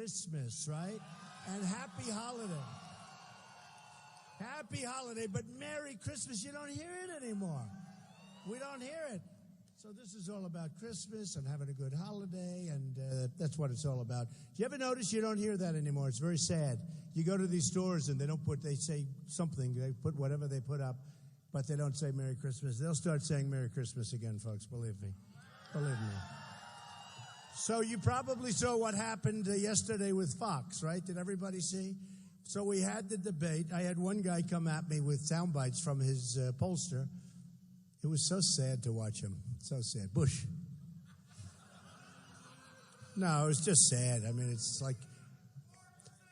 Christmas, right? And happy holiday. Happy holiday, but Merry Christmas, you don't hear it anymore. We don't hear it. So this is all about Christmas and having a good holiday, and that's what it's all about. Do you ever notice you don't hear that anymore? It's very sad. You go to these stores and they say something, they put whatever they put up, but they don't say Merry Christmas. They'll start saying Merry Christmas again, folks, believe me. Believe me. So you probably saw what happened yesterday with Fox, right? Did everybody see? So we had the debate. I had one guy come at me with sound bites from his pollster. It was so sad to watch him. So sad. Bush. No, it was just sad. I mean, it's like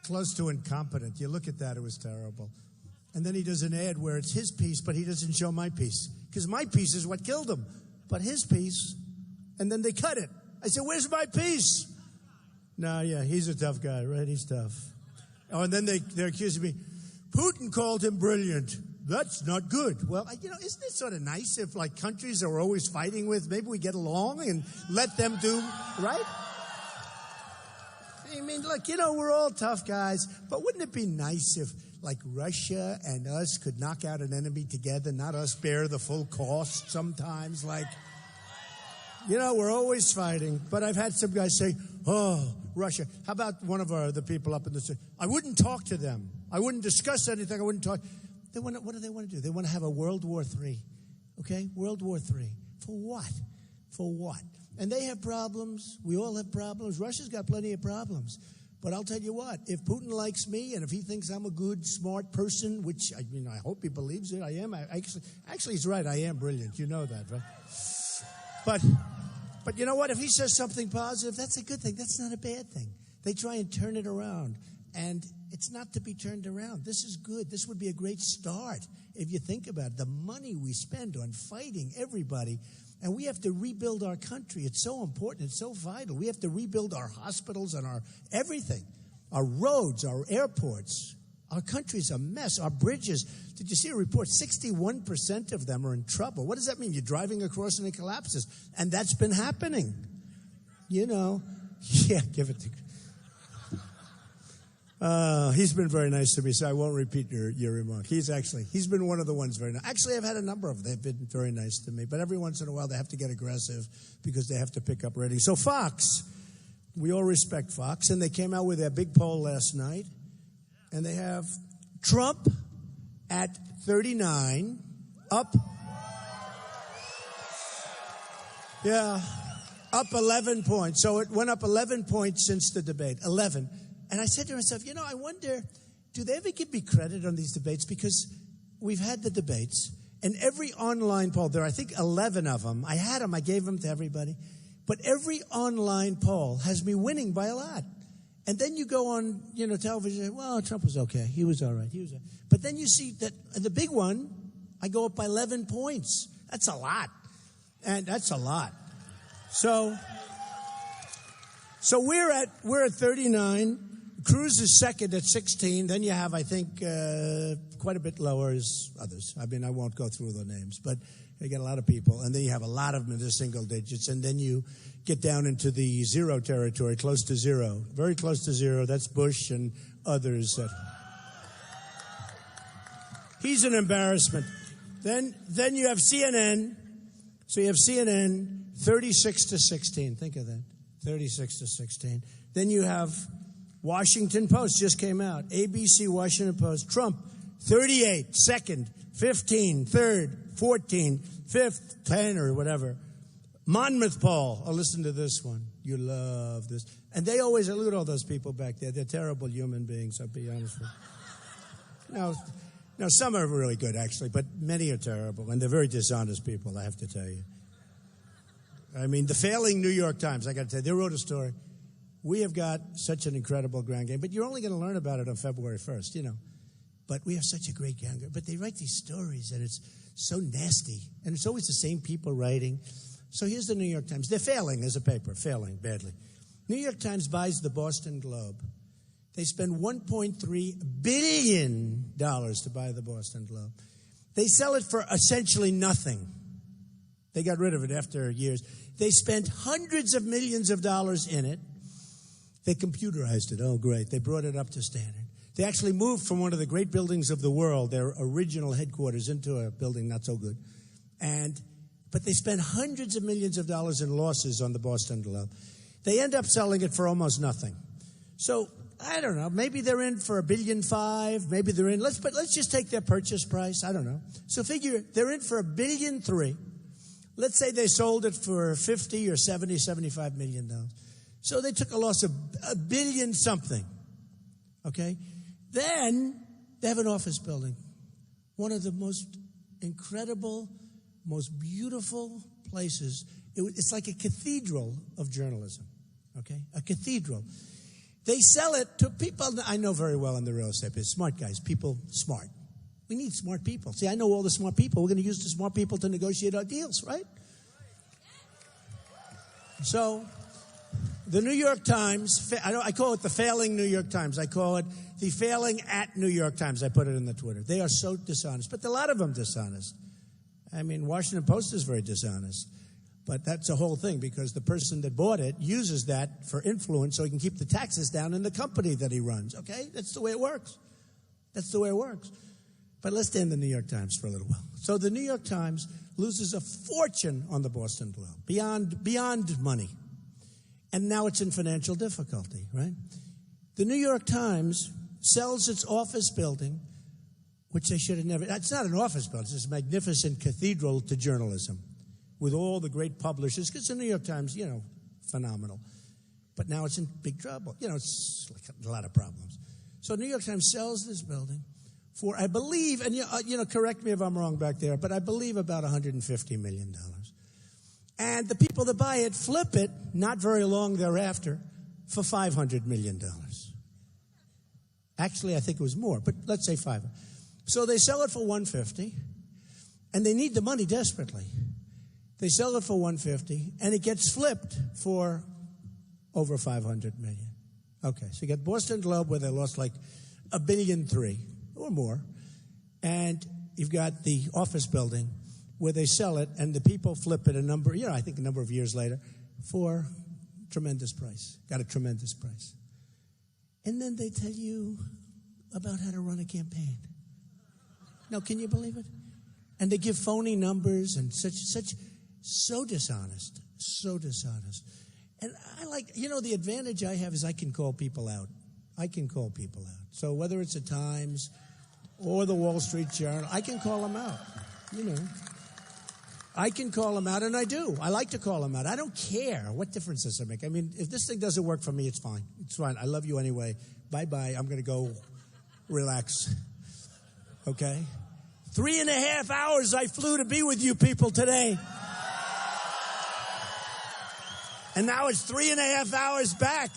close to incompetent. You look at that, it was terrible. And then he does an ad where it's his piece, but he doesn't show my piece. Because my piece is what killed him. But his piece, and then they cut it. I said, where's my piece? No, yeah, he's a tough guy, right? He's tough. Oh, and then they're accusing me. Putin called him brilliant. That's not good. Well, isn't it sort of nice if, like, countries that we're always fighting with, maybe we get along and let them do, right? I mean, look, we're all tough guys, but wouldn't it be nice if, like, Russia and us could knock out an enemy together, not us bear the full cost sometimes, like... we're always fighting, but I've had some guys say, oh, Russia. How about one of the people up in the city? I wouldn't talk to them. I wouldn't discuss anything. I wouldn't talk. What do they want to do? They want to have a World War III, okay? World War III. For what? For what? And they have problems. We all have problems. Russia's got plenty of problems. But I'll tell you what, if Putin likes me and if he thinks I'm a good, smart person, which, I hope he believes it, I am. Actually, he's right. I am brilliant. You know that, right? But you know what? If he says something positive, that's a good thing. That's not a bad thing. They try and turn it around. And it's not to be turned around. This is good. This would be a great start if you think about it. The money we spend on fighting everybody. And we have to rebuild our country. It's so important. It's so vital. We have to rebuild our hospitals and our everything. Our roads, our airports. Our country's a mess. Our bridges. Did you see a report? 61% of them are in trouble. What does that mean? You're driving across and it collapses. And that's been happening. Yeah, give it to... he's been very nice to me, so I won't repeat your remark. He's been one of the ones very nice. Actually, I've had a number of them. They've been very nice to me. But every once in a while, they have to get aggressive because they have to pick up ratings. So Fox, we all respect Fox. And they came out with their big poll last night. And they have Trump at 39, up 11 points. So it went up 11 points since the debate, 11. And I said to myself, I wonder, do they ever give me credit on these debates? Because we've had the debates, and every online poll, there are, I think, 11 of them. I had them, I gave them to everybody. But every online poll has me winning by a lot. And then you go on, television, well, Trump was okay. He was all right. But then you see that the big one, I go up by 11 points. That's a lot. And that's a lot. So we're at 39. Cruz is second at 16. Then you have, I think, quite a bit lower as others. I mean, I won't go through the names, but you get a lot of people. And then you have a lot of them in the single digits. And then you get down into the zero territory, close to zero. Very close to zero. That's Bush and others. He's an embarrassment. Then you have CNN. So you have CNN, 36 to 16. Think of that. 36 to 16. Then you have Washington Post just came out. ABC, Washington Post. Trump, 38, second, 15, third, 14, fifth, 10 or whatever. Monmouth poll. Oh, listen to this one. You love this. And they always look at all those people back there. They're terrible human beings, I'll be honest with you. No, some are really good, actually, but many are terrible. And they're very dishonest people, I have to tell you. I mean, the failing New York Times, I got to tell you, they wrote a story. We have got such an incredible ground game, but you're only going to learn about it on February 1st, But we have such a great ground game. But they write these stories, and it's so nasty. And it's always the same people writing. So here's the New York Times. They're failing as a paper, failing badly. New York Times buys the Boston Globe. They spend $1.3 billion to buy the Boston Globe. They sell it for essentially nothing. They got rid of it after years. They spent hundreds of millions of dollars in it. They computerized it. Oh, great. They brought it up to standard. They actually moved from one of the great buildings of the world, their original headquarters, into a building not so good. But they spent hundreds of millions of dollars in losses on the Boston Globe. They end up selling it for almost nothing. So, I don't know, maybe they're in for $1.5 billion, maybe they're in, let's just take their purchase price, I don't know. So figure they're in for $1.3 billion. Let's say they sold it for 50 or 70, $75 million. So they took a loss of $1 billion something, okay? Then they have an office building, one of the most incredible, most beautiful places. It's like a cathedral of journalism, okay? A cathedral. They sell it to people I know very well in the real estate business, smart guys, people smart. We need smart people. See, I know all the smart people. We're going to use the smart people to negotiate our deals, right? So, the New York Times, I call it the failing New York Times. I call it the failing at New York Times. I put it in the Twitter. They are so dishonest, but a lot of them dishonest. I mean, Washington Post is very dishonest. But that's the whole thing, because the person that bought it uses that for influence so he can keep the taxes down in the company that he runs, okay? That's the way it works. That's the way it works. But let's stay in the New York Times for a little while. So the New York Times loses a fortune on the Boston Globe, beyond money. And now it's in financial difficulty, right? The New York Times sells its office building, which they should have never, it's not an office building, it's a magnificent cathedral to journalism, with all the great publishers, because the New York Times, phenomenal. But now it's in big trouble. It's like a lot of problems. So New York Times sells this building for, I believe, and correct me if I'm wrong back there, but I believe about $150 million. And the people that buy it flip it, not very long thereafter, for $500 million. Actually, I think it was more, but let's say $500. So they sell it for $150, and they need the money desperately. They sell it for $150, and it gets flipped for over $500 million. Okay, so you got Boston Globe, where they lost like $1.3 billion or more, and you've got the office building where they sell it, and the people flip it a number of years later for tremendous price. Got a tremendous price. And then they tell you about how to run a campaign. Now, can you believe it? And they give phony numbers and so dishonest. And I the advantage I have is I can call people out. So whether it's the Times or the Wall Street Journal, I can call them out. I can call them out, and I do. I like to call them out. I don't care. What difference does it make? I mean, if this thing doesn't work for me, it's fine. It's fine. I love you anyway. Bye-bye. I'm going to go relax. Okay? 3.5 hours I flew to be with you people today. And now it's 3.5 hours back.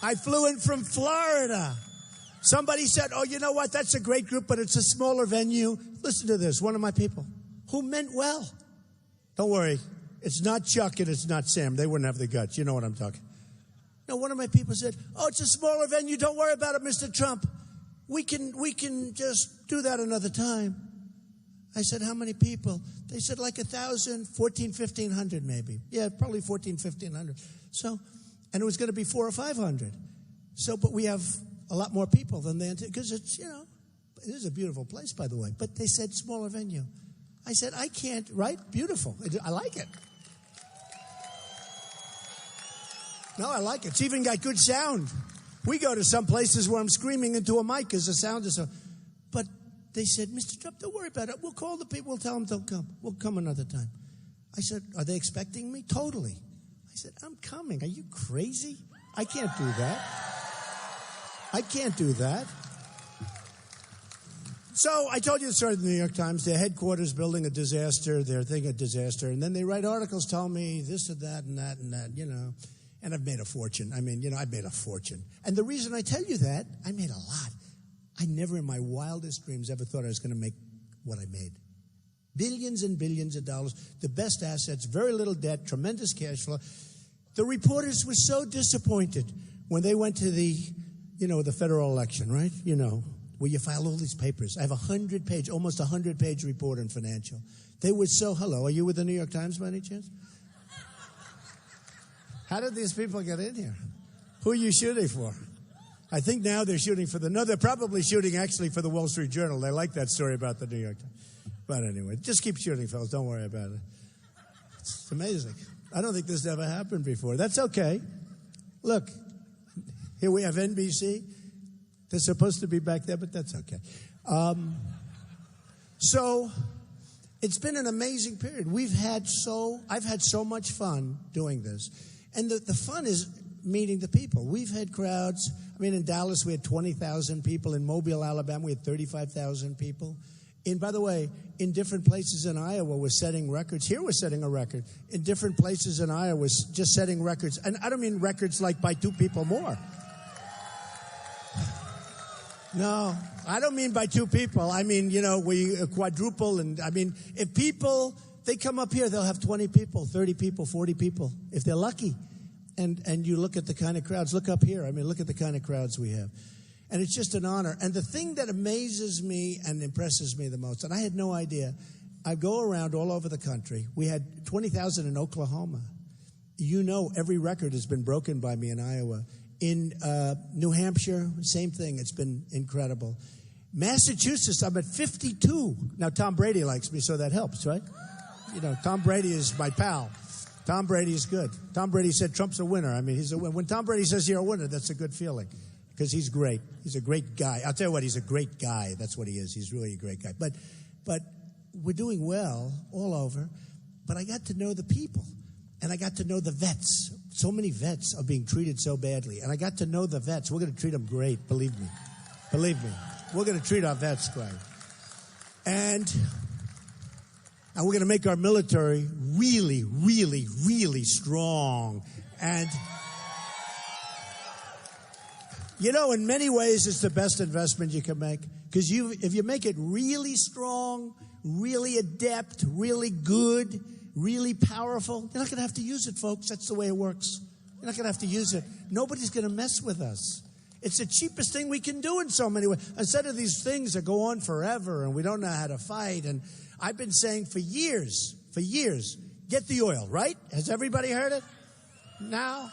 I flew in from Florida. Somebody said, oh, you know what? That's a great group, but it's a smaller venue. Listen to this. One of my people who meant well. Don't worry. It's not Chuck and it's not Sam. They wouldn't have the guts. You know what I'm talking. No, one of my people said, oh, it's a smaller venue. Don't worry about it, Mr. Trump. We can just do that another time. I said, how many people? They said like 1,000, 1,500 maybe. Yeah, probably 1,500. So, and it was going to be 400 or 500. So, but we have a lot more people than they, because it's, it is a beautiful place, by the way. But they said smaller venue. I said, I can't, right? Beautiful. I like it. No, I like it. It's even got good sound. We go to some places where I'm screaming into a mic because the sound is so. But they said, Mr. Trump, don't worry about it. We'll call the people. We'll tell them they'll come. We'll come another time. I said, are they expecting me? Totally. I said, I'm coming. Are you crazy? I can't do that. I can't do that. So I told you the story of the New York Times. Their headquarters building a disaster. They're thinking a disaster. And then they write articles telling me this and that and that and that, And I've made a fortune. I've made a fortune. And the reason I tell you that, I made a lot. I never in my wildest dreams ever thought I was going to make what I made. Billions and billions of dollars, the best assets, very little debt, tremendous cash flow. The reporters were so disappointed when they went to the federal election, right? Where you file all these papers. I have almost 100-page report on financial. They were so, hello, are you with the New York Times by any chance? How did these people get in here? Who are you shooting for? I think now they're shooting for no, they're probably shooting actually for the Wall Street Journal. They like that story about the New York Times. But anyway, just keep shooting, fellas. Don't worry about it. It's amazing. I don't think this ever happened before. That's okay. Look, here we have NBC. They're supposed to be back there, but that's okay. So it's been an amazing period. I've had so much fun doing this. And the fun is meeting the people. We've had crowds. I mean, in Dallas, we had 20,000 people. In Mobile, Alabama, we had 35,000 people. By the way, in different places in Iowa, we're setting records. Here, we're setting a record. In different places in Iowa, we're just setting records. And I don't mean records like by 2 people more. No, I don't mean by 2 people. I mean, we quadruple. And I mean, if people, they come up here, they'll have 20 people, 30 people, 40 people, if they're lucky. And you look at the kind of crowds. Look up here. I mean, look at the kind of crowds we have. And it's just an honor. And the thing that amazes me and impresses me the most, and I had no idea, I go around all over the country. We had 20,000 in Oklahoma. Every record has been broken by me in Iowa. In New Hampshire, same thing. It's been incredible. Massachusetts, I'm at 52. Now, Tom Brady likes me, so that helps, right? Tom Brady is my pal. Tom Brady is good. Tom Brady said Trump's a winner. I mean, he's a winner. When Tom Brady says you're a winner, that's a good feeling. Because he's great. He's a great guy. I'll tell you what, he's a great guy. That's what he is. He's really a great guy. But we're doing well all over. But I got to know the people. And I got to know the vets. So many vets are being treated so badly. And I got to know the vets. We're going to treat them great. Believe me. Believe me. We're going to treat our vets great. And we're going to make our military really, really, really strong. And in many ways, it's the best investment you can make. Because if you make it really strong, really adept, really good, really powerful, you're not going to have to use it, folks. That's the way it works. You're not going to have to use it. Nobody's going to mess with us. It's the cheapest thing we can do in so many ways. Instead of these things that go on forever and we don't know how to fight. And I've been saying for years, get the oil, right? Has everybody heard it? Now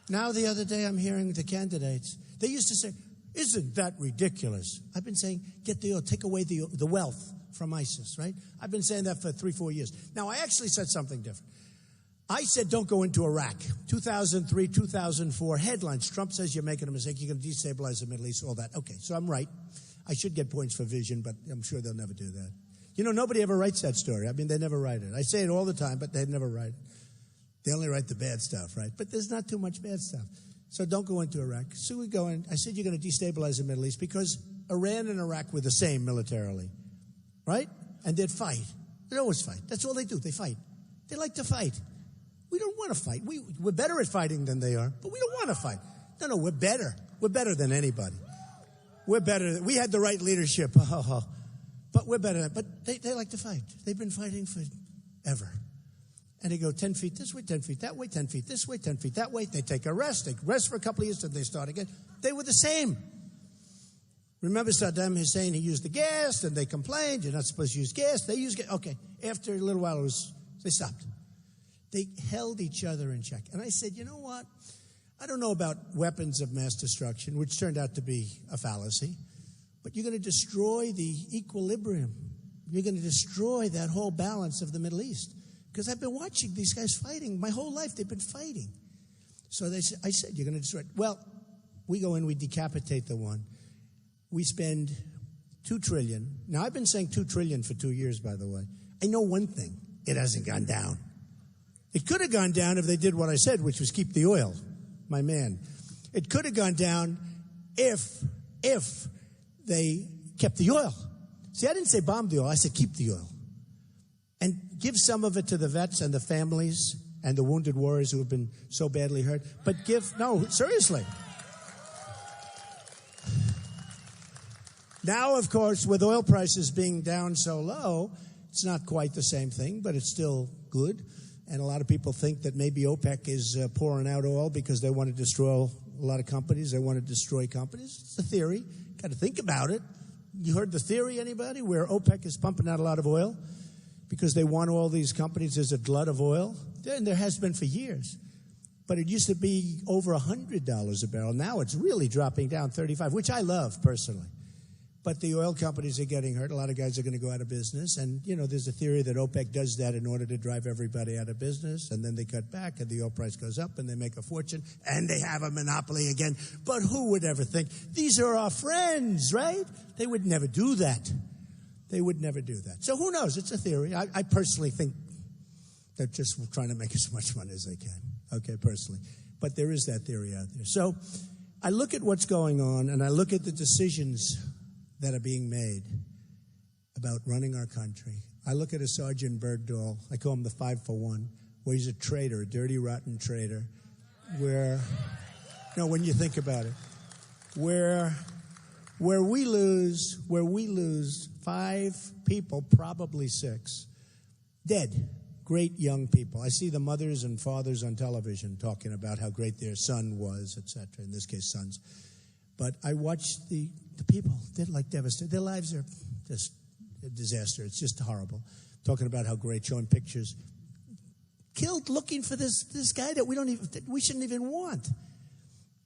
the other day I'm hearing the candidates. They used to say, isn't that ridiculous? I've been saying, get the oil, take away the wealth from ISIS, right? I've been saying that for 3-4 years. Now, I actually said something different. I said, don't go into Iraq. 2003, 2004, headlines. Trump says you're making a mistake. You're going to destabilize the Middle East, all that. Okay, so I'm right. I should get points for vision, but I'm sure they'll never do that. Nobody ever writes that story. I mean, they never write it. I say it all the time, but they never write it. They only write the bad stuff, right? But there's not too much bad stuff. So don't go into Iraq. So we go in. I said you're going to destabilize the Middle East because Iran and Iraq were the same militarily, right? And they'd fight. They'd always fight. That's all they do. They fight. They like to fight. We don't want to fight. We're better at fighting than they are, but we don't want to fight. No, we're better. We're better than anybody. We're better. We had the right leadership. But we're better. But they like to fight. They've been fighting forever. And they go 10 feet this way, 10 feet that way, 10 feet this way, 10 feet that way. They take a rest. They rest for a couple of years, then they start again. They were the same. Remember Saddam Hussein, he used the gas, and they complained, you're not supposed to use gas. They used gas. Okay, after a little while, they stopped. They held each other in check. And I said, you know what? I don't know about weapons of mass destruction, which turned out to be a fallacy, but you're going to destroy the equilibrium. You're going to destroy that whole balance of the Middle East. Because I've been watching these guys fighting. My whole life, they've been fighting. So I said, you're going to destroy it. Well, we go in, we decapitate the one. We spend $2 trillion. Now, I've been saying $2 trillion for 2 years, by the way. I know one thing. It hasn't gone down. It could have gone down if they did what I said, which was keep the oil. My man. It could have gone down if they kept the oil. See, I didn't say bomb the oil. I said keep the oil. And give some of it to the vets and the families and the wounded warriors who have been so badly hurt. But no, seriously. Now, of course, with oil prices being down so low, it's not quite the same thing, but it's still good. And a lot of people think that maybe OPEC is pouring out oil because they want to destroy a lot of companies. They want to destroy companies. It's a theory. Got to think about it. You heard the theory, anybody, where OPEC is pumping out a lot of oil? Because they want all these companies, there's a glut of oil. And there has been for years. but it used to be over $100 a barrel. Now it's really dropping down 35, which I love personally. But the oil companies are getting hurt. A lot of guys are going to go out of business. And, there's a theory that OPEC does that in order to drive everybody out of business. And then they cut back and the oil price goes up and they make a fortune and they have a monopoly again. But who would ever think? These are our friends, right? They would never do that. They would never do that. So who knows? It's a theory. I personally think they're just trying to make as much money as they can. Okay, personally. But there is that theory out there. So I look at what's going on and I look at the decisions that are being made about running our country. I look at a Sergeant Bergdahl, I call him the 5-for-1, where he's a traitor, a dirty, rotten traitor, when you think about it, where we lose 5 people, probably 6, dead, great young people. I see the mothers and fathers on television talking about how great their son was, etc., in this case, sons. But I watch the people, they're like devastated. Their lives are just a disaster. It's just horrible. Talking about how great, showing pictures. Killed looking for this guy that we shouldn't even want.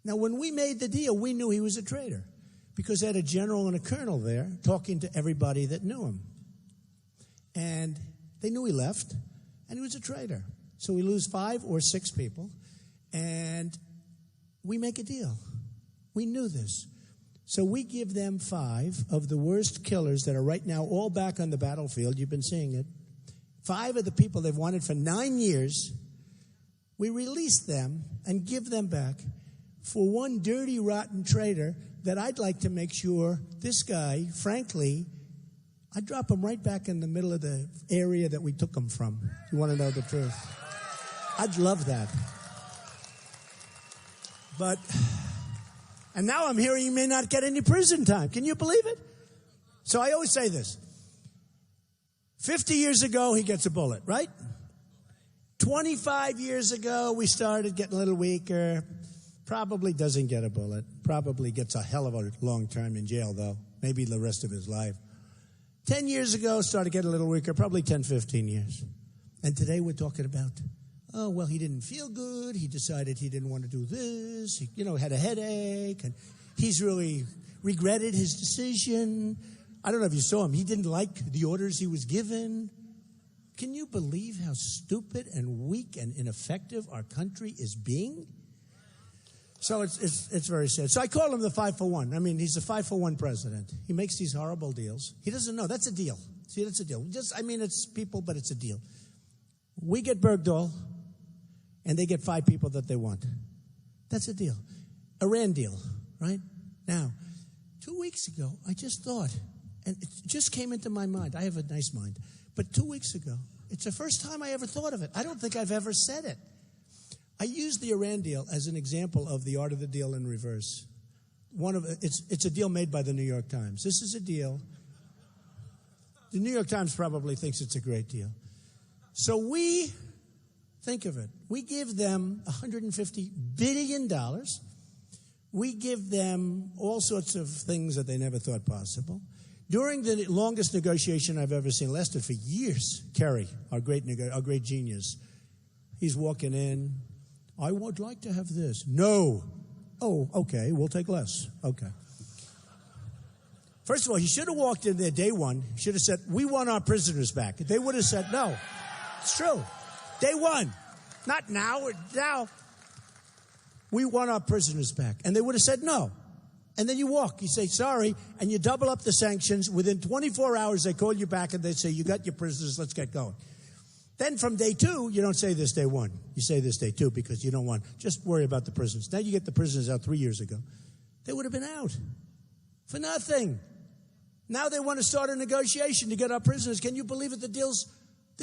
Now, when we made the deal, we knew he was a traitor because they had a general and a colonel there talking to everybody that knew him. And they knew he left, and he was a traitor. So we lose 5 or 6 people, and we make a deal. We knew this. So we give them 5 of the worst killers that are right now all back on the battlefield. You've been seeing it. 5 of the people they've wanted for 9 years. We release them and give them back for one dirty, rotten traitor that I'd like to make sure this guy, frankly, I'd drop him right back in the middle of the area that we took him from. You want to know the truth? I'd love that. But... And now I'm hearing he may not get any prison time. Can you believe it? So I always say this. 50 years ago, he gets a bullet, right? 25 years ago, we started getting a little weaker. Probably doesn't get a bullet. Probably gets a hell of a long term in jail, though. Maybe the rest of his life. 10 years ago, started getting a little weaker. Probably 10, 15 years. And today we're talking about... Oh, well, he didn't feel good. He decided he didn't want to do this. He, had a headache. And he's really regretted his decision. I don't know if you saw him. He didn't like the orders he was given. Can you believe how stupid and weak and ineffective our country is being? So it's very sad. So I call him the 5-for-1. I mean, he's a 5-for-1 president. He makes these horrible deals. He doesn't know. That's a deal. See, that's a deal. It's people, but it's a deal. We get Bergdahl. And they get 5 people that they want. That's a deal. Iran deal, right? Now, 2 weeks ago, I just thought, and it just came into my mind. I have a nice mind. But 2 weeks ago, it's the first time I ever thought of it. I don't think I've ever said it. I used the Iran deal as an example of the art of the deal in reverse. It's a deal made by the New York Times. This is a deal. The New York Times probably thinks it's a great deal. So think of it. We give them $150 billion. We give them all sorts of things that they never thought possible. During the longest negotiation I've ever seen, lasted for years, Kerry, our great genius, he's walking in. I would like to have this. No. Oh, okay, we'll take less. Okay. First of all, he should have walked in there day one. He should have said, we want our prisoners back. They would have said no. It's true. Day one. Not now. Now. We want our prisoners back. And they would have said no. And then you walk. You say, sorry. And you double up the sanctions. Within 24 hours, they call you back and they say, you got your prisoners. Let's get going. Then from day two, you don't say this day one. You say this day two because you don't want, just worry about the prisoners. Now you get the prisoners out 3 years ago. They would have been out for nothing. Now they want to start a negotiation to get our prisoners. Can you believe it? The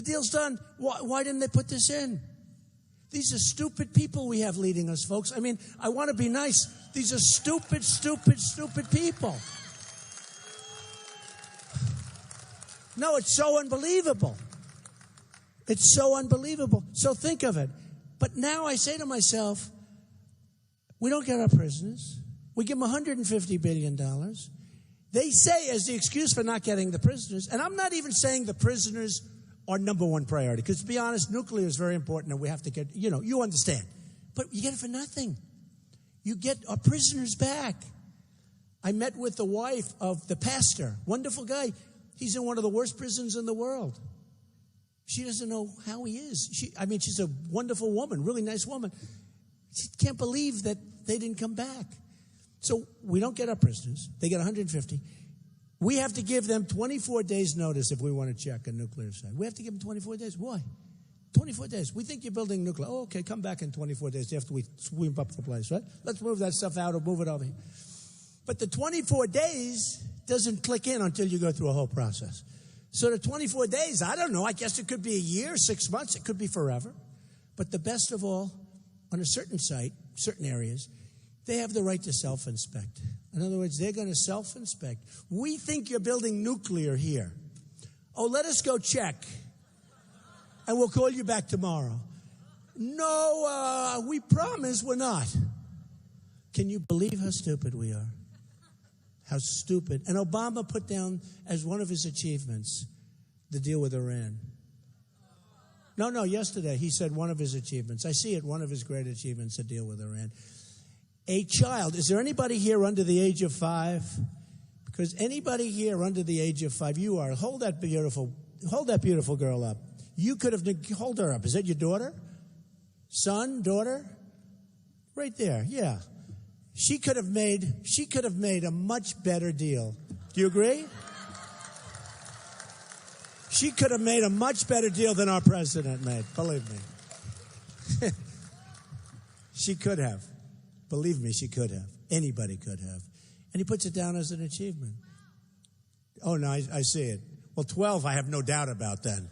deal's done. Why didn't they put this in? These are stupid people we have leading us, folks. I mean, I want to be nice. These are stupid, stupid, stupid people. No, it's so unbelievable. It's so unbelievable. So think of it. But now I say to myself, we don't get our prisoners. We give them $150 billion. They say as the excuse for not getting the prisoners, and I'm not even saying the prisoners are number one priority, because to be honest, nuclear is very important and we have to get, you understand. But you get it for nothing. You get our prisoners back. I met with the wife of the pastor, wonderful guy. He's in one of the worst prisons in the world. She doesn't know how he is. She's a wonderful woman, really nice woman. She can't believe that they didn't come back. So we don't get our prisoners. They get 150. We have to give them 24 days notice if we want to check a nuclear site. We have to give them 24 days. Why? 24 days. We think you're building nuclear. Oh, okay, come back in 24 days after we sweep up the place, right? Let's move that stuff out or move it over here. But the 24 days doesn't click in until you go through a whole process. So the 24 days, I don't know. I guess it could be a year, 6 months. It could be forever. But the best of all, on a certain site, certain areas, they have the right to self-inspect. In other words, they're going to self-inspect. We think you're building nuclear here. Oh, let us go check, and we'll call you back tomorrow. No, we promise we're not. Can you believe how stupid we are? How stupid. And Obama put down as one of his achievements the deal with Iran. No, yesterday he said one of his achievements. I see it, one of his great achievements, the deal with Iran. A child, is there anybody here under the age of 5? Because anybody here under the age of 5, you are. Hold that beautiful girl up. You could have, hold her up. Is that your daughter? Son, daughter? Right there, yeah. She could have made a much better deal. Do you agree? She could have made a much better deal than our president made, believe me. She could have. Believe me, she could have. Anybody could have. And he puts it down as an achievement. Oh, no, I see it. Well, 12, I have no doubt about then.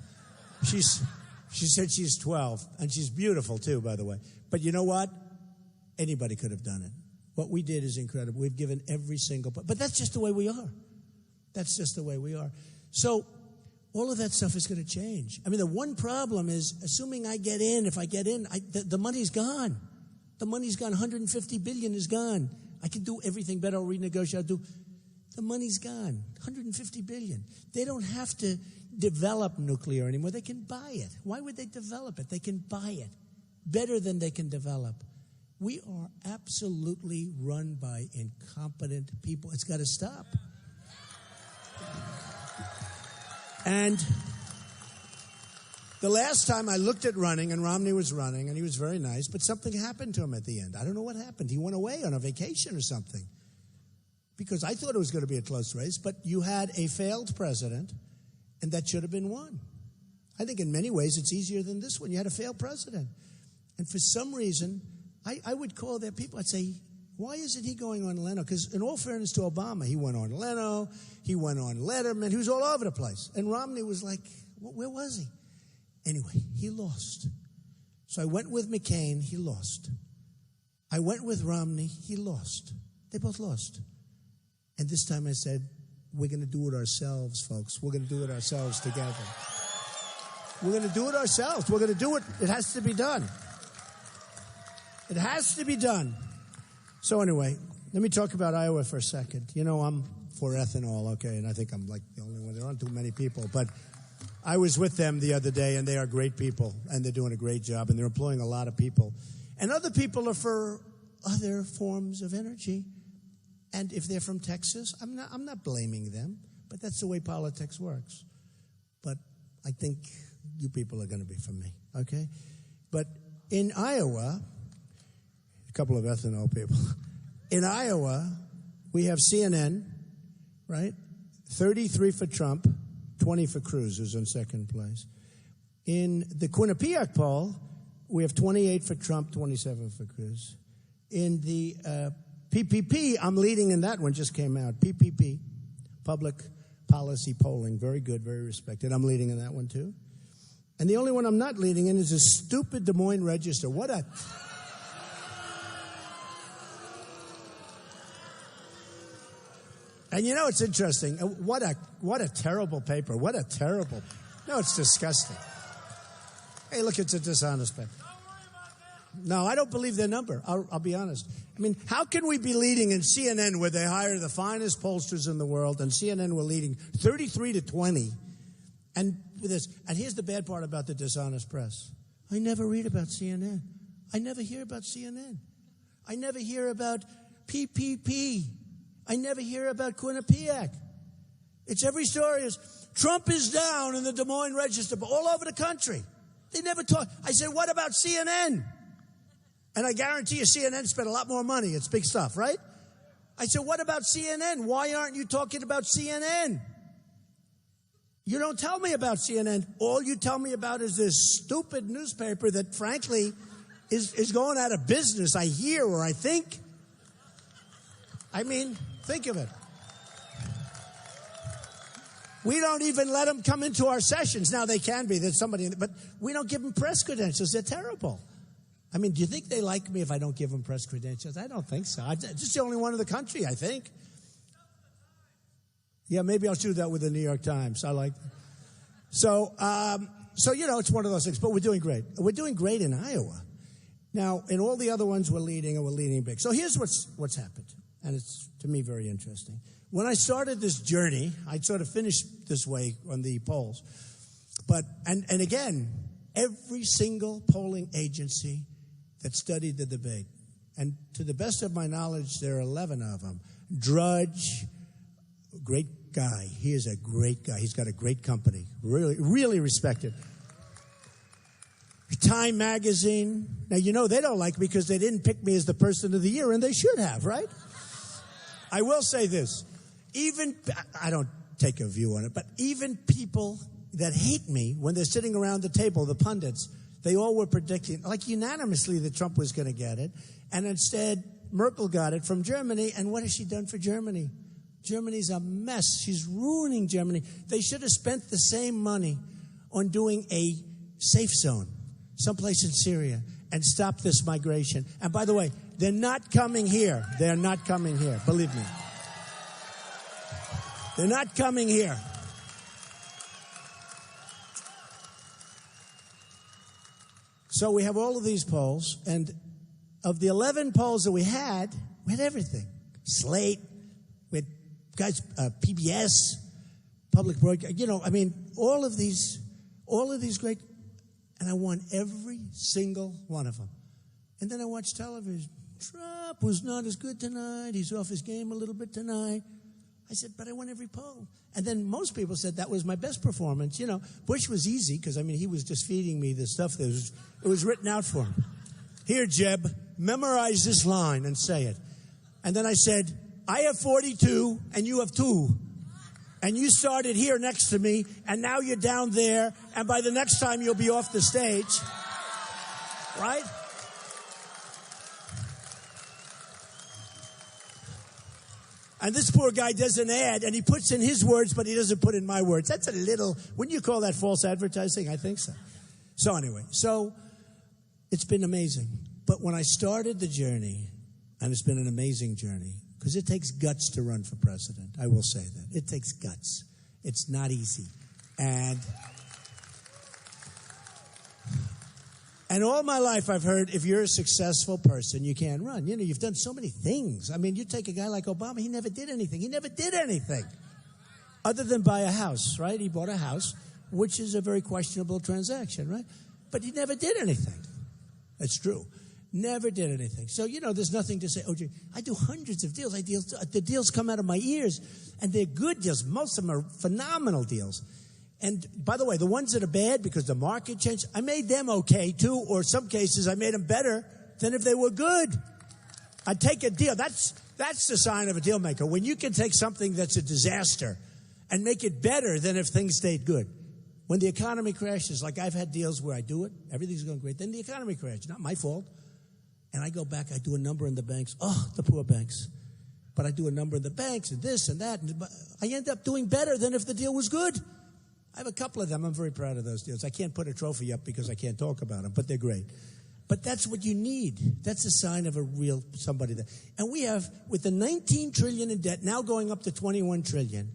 She said she's 12, and she's beautiful, too, by the way. But you know what? Anybody could have done it. What we did is incredible. We've given every single... But that's just the way we are. That's just the way we are. So all of that stuff is going to change. I mean, the one problem is, assuming I get in, if I get in, the money's gone. The money's gone. 150 billion is gone. I can do everything better. I'll renegotiate. The money's gone. 150 billion. They don't have to develop nuclear anymore. They can buy it. Why would they develop it? They can buy it better than they can develop. We are absolutely run by incompetent people. It's got to stop. And the last time I looked at running, and Romney was running, and he was very nice, but something happened to him at the end. I don't know what happened. He went away on a vacation or something. Because I thought it was going to be a close race, but you had a failed president, and that should have been won. I think in many ways it's easier than this one. You had a failed president. And for some reason, I would call their people, I'd say, why isn't he going on Leno? Because in all fairness to Obama, he went on Leno, he went on Letterman, he was all over the place. And Romney was like, where was he? Anyway, he lost. So I went with McCain, he lost. I went with Romney, he lost. They both lost. And this time I said, we're going to do it ourselves, folks. We're going to do it ourselves together. We're going to do it ourselves. We're going to do it. It has to be done. It has to be done. So anyway, let me talk about Iowa for a second. You know, I'm for ethanol, okay, and I think I'm like the only one. There aren't too many people, but I was with them the other day, and they are great people, and they're doing a great job, and they're employing a lot of people. And other people are for other forms of energy. And if they're from Texas, I'm not blaming them, but that's the way politics works. But I think you people are going to be for me, okay? But in Iowa, a couple of ethanol people. In Iowa, we have CNN, right? 33 for Trump, 20 for Cruz, who's in second place. In the Quinnipiac poll, we have 28 for Trump, 27 for Cruz. In the PPP, I'm leading in that one, just came out. PPP, Public Policy Polling, very good, very respected. I'm leading in that one, too. And the only one I'm not leading in is a stupid Des Moines Register. What a... And you know, it's interesting. What a terrible paper. What a terrible... No, it's disgusting. Hey, look, it's a dishonest paper. No, I don't believe their number. I'll be honest. I mean, how can we be leading in CNN where they hire the finest pollsters in the world, and CNN were leading 33-20, and with this? And here's the bad part about the dishonest press. I never read about CNN. I never hear about CNN. I never hear about PPP. I never hear about Quinnipiac. It's every story is Trump is down in the Des Moines Register, but all over the country. They never talk. I said, what about CNN? And I guarantee you CNN spent a lot more money. It's big stuff, right? I said, what about CNN? Why aren't you talking about CNN? You don't tell me about CNN. All you tell me about is this stupid newspaper that, frankly, is going out of business, I hear or I think. I mean, think of it. We don't even let them come into our sessions. Now, they can be. There's somebody, but we don't give them press credentials. They're terrible. I mean, do you think they like me if I don't give them press credentials? I don't think so. I'm just the only one in the country, I think. Yeah, maybe I'll do that with the New York Times. I like that. So, it's one of those things. But we're doing great. We're doing great in Iowa. Now, in all the other ones, we're leading, and we're leading big. So here's what's happened, and it's, to me, very interesting. When I started this journey, I'd sort of finished this way on the polls. But, and again, every single polling agency that studied the debate, and to the best of my knowledge, there are 11 of them. Drudge, great guy. He is a great guy. He's got a great company. Really, really respected. Time Magazine. Now, they don't like me because they didn't pick me as the person of the year, and they should have, right? I will say this. I don't take a view on it, but even people that hate me, when they're sitting around the table, the pundits, they all were predicting, like unanimously, that Trump was going to get it. And instead, Merkel got it from Germany. And what has she done for Germany? Germany's a mess. She's ruining Germany. They should have spent the same money on doing a safe zone someplace in Syria and stop this migration. And by the way, they're not coming here. They're not coming here. Believe me. They're not coming here. So we have all of these polls, and of the 11 polls that we had everything. Slate, we had guys, PBS, public broadcast, all of these great, and I won every single one of them. And then I watched television. Trump was not as good tonight. He's off his game a little bit tonight. I said, but I won every poll. And then most people said that was my best performance. Bush was easy because, he was just feeding me the stuff that it was written out for him. Here, Jeb, memorize this line and say it. And then I said, I have 42 and you have 2. And you started here next to me, and now you're down there, and by the next time you'll be off the stage. Right? And this poor guy does an ad, and he puts in his words, but he doesn't put in my words. That's a little, wouldn't you call that false advertising? I think so. So anyway, it's been amazing. But when I started the journey, and it's been an amazing journey, because it takes guts to run for president. I will say that. It takes guts. It's not easy. And all my life I've heard, if you're a successful person, you can't run. You've done so many things. You take a guy like Obama, he never did anything. He never did anything other than buy a house, right? He bought a house, which is a very questionable transaction, right? But he never did anything. That's true. Never did anything. So, there's nothing to say, oh, gee, I do hundreds of deals. The deals come out of my ears, and they're good deals. Most of them are phenomenal deals. And by the way, the ones that are bad because the market changed, I made them okay too, or some cases I made them better than if they were good. I'd take a deal. That's the sign of a deal maker. When you can take something that's a disaster and make it better than if things stayed good. When the economy crashes, like I've had deals where I do it, everything's going great, then the economy crashes. Not my fault. And I go back, I do a number in the banks. Oh, the poor banks. But I do a number in the banks and this and that. And I end up doing better than if the deal was good. I have a couple of them. I'm very proud of those deals. I can't put a trophy up because I can't talk about them, but they're great. But that's what you need. That's a sign of a real somebody. And we have, with the $19 trillion in debt, now going up to $21 trillion.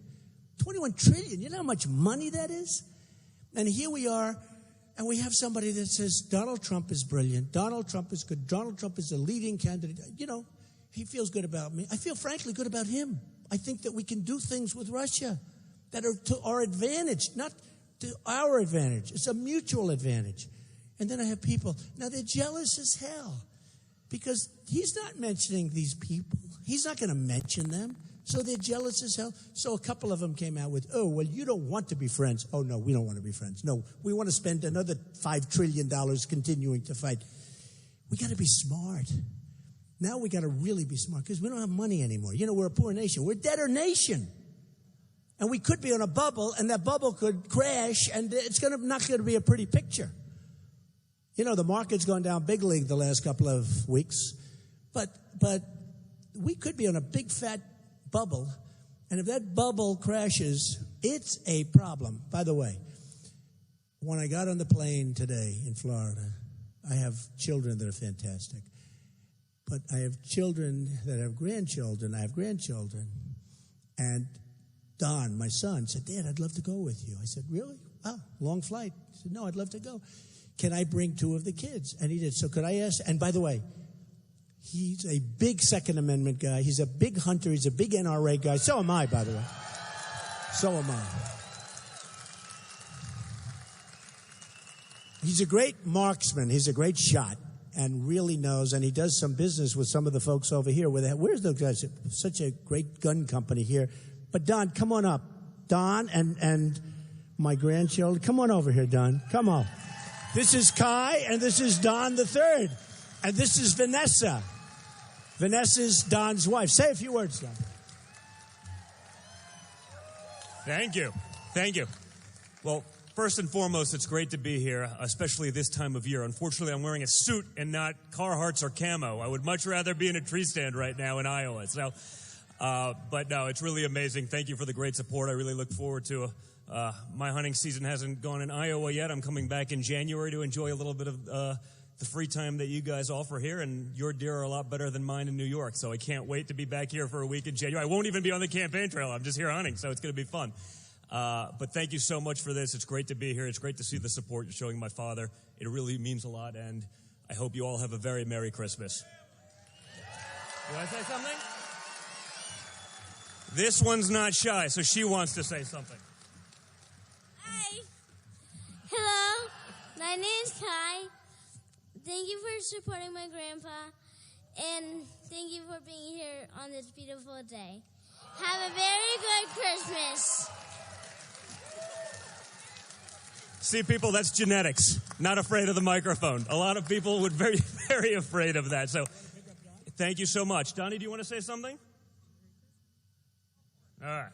$21 trillion, you know how much money that is? And here we are, and we have somebody that says, Donald Trump is brilliant. Donald Trump is good. Donald Trump is a leading candidate. He feels good about me. I feel, frankly, good about him. I think that we can do things with Russia that are to our advantage, not to our advantage. It's a mutual advantage. And then I have people. Now, they're jealous as hell because he's not mentioning these people. He's not going to mention them. So they're jealous as hell. So a couple of them came out with, oh, well, you don't want to be friends. Oh, no, we don't want to be friends. No, we want to spend another $5 trillion continuing to fight. We got to be smart. Now we got to really be smart because we don't have money anymore. You know, we're a poor nation. We're a debtor nation. And we could be on a bubble, and that bubble could crash, and it's not going to be a pretty picture. You know, the market's gone down big league the last couple of weeks. But we could be on a big, fat bubble, and if that bubble crashes, it's a problem. By the way, when I got on the plane today in Florida, I have children that are fantastic. But I have children that have grandchildren. I have grandchildren. And Don, my son, said, Dad, I'd love to go with you. I said, really? Oh, long flight. He said, no, I'd love to go. Can I bring 2 of the kids? And he did. So could I ask? And by the way, he's a big Second Amendment guy. He's a big hunter. He's a big NRA guy. So am I, by the way. So am I. He's a great marksman. He's a great shot and really knows. And he does some business with some of the folks over here. Where's those guys? Such a great gun company here. But Don, come on up. Don and my grandchildren. Come on over here, Don. Come on. This is Kai, and this is Don the third. And this is Vanessa. Vanessa's Don's wife. Say a few words, Don. Thank you. Thank you. Well, first and foremost, it's great to be here, especially this time of year. Unfortunately, I'm wearing a suit and not Carhartts or camo. I would much rather be in a tree stand right now in Iowa. So, but no, it's really amazing. Thank you for the great support. I really look forward to my hunting season hasn't gone in Iowa yet. I'm coming back in January to enjoy a little bit of the free time that you guys offer here, and your deer are a lot better than mine in New York, so I can't wait to be back here for a week in January. I won't even be on the campaign trail. I'm just here hunting, so it's going to be fun. But thank you so much for this. It's great to be here. It's great to see the support you're showing my father. It really means a lot, and I hope you all have a very Merry Christmas. You want to say something? This one's not shy, so she wants to say something. Hi. Hello. My name's Kai. Thank you for supporting my grandpa, and thank you for being here on this beautiful day. Have a very good Christmas. See, people, that's genetics. Not afraid of the microphone. A lot of people would be very afraid of that. So thank you so much. Donnie, do you want to say something? All right.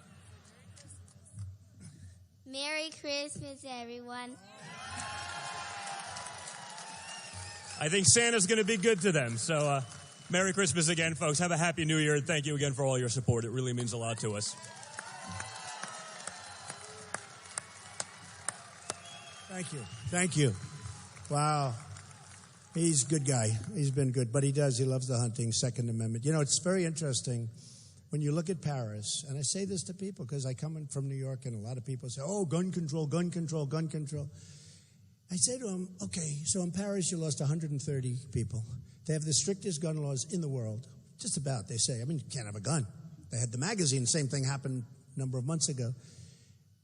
Merry Christmas, everyone. I think Santa's going to be good to them. So Merry Christmas again, folks. Have a Happy New Year. And thank you again for all your support. It really means a lot to us. Thank you. Thank you. Wow. He's a good guy. He's been good. But he loves the hunting, Second Amendment. You know, it's very interesting when you look at Paris, and I say this to people because I come in from New York, and a lot of people say, oh, gun control, gun control, gun control. I say to them, okay, so in Paris you lost 130 people. They have the strictest gun laws in the world. Just about, they say. I mean, you can't have a gun. They had the magazine. Same thing happened a number of months ago.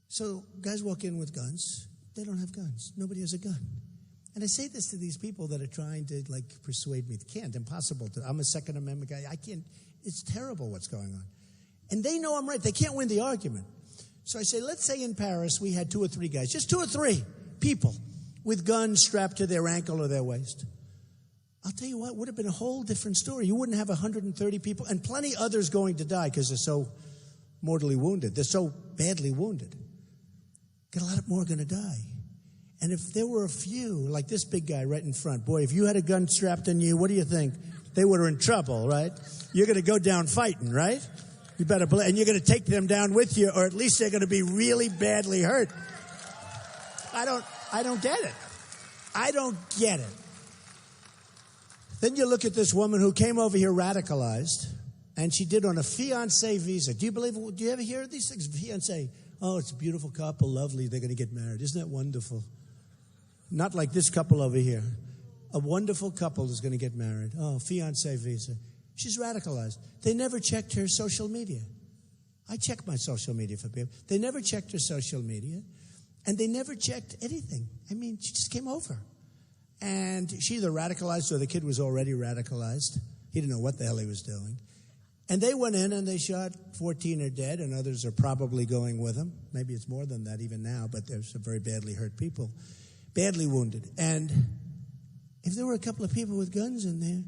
So guys walk in with guns. They don't have guns. Nobody has a gun. And I say this to these people that are trying to, persuade me. They can't. Impossible. I'm a Second Amendment guy. I can't. It's terrible what's going on. And they know I'm right. They can't win the argument. So I say, let's say in Paris we had 2 or 3 guys, just 2 or 3 people with guns strapped to their ankle or their waist. I'll tell you what, it would have been a whole different story. You wouldn't have 130 people and plenty others going to die because they're so mortally wounded. They're so badly wounded. Got a lot more going to die. And if there were a few, like this big guy right in front, boy, if you had a gun strapped on you, what do you think? They were in trouble, right? You're going to go down fighting, right? You better believe, and you're going to take them down with you, or at least they're going to be really badly hurt. I don't get it. I don't get it. Then you look at this woman who came over here radicalized, and she did on a fiancé visa. Do you ever hear of these things? Fiancé. Oh, it's a beautiful couple, lovely. They're going to get married. Isn't that wonderful? Not like this couple over here. A wonderful couple is going to get married. Oh, fiancé visa. She's radicalized. They never checked her social media. I check my social media for people. They never checked her social media, and they never checked anything. I mean, she just came over. And she either radicalized or the kid was already radicalized. He didn't know what the hell he was doing. And they went in and they shot 14 are dead, and others are probably going with them. Maybe it's more than that even now, but there's some very badly hurt people, badly wounded. And if there were a couple of people with guns in there,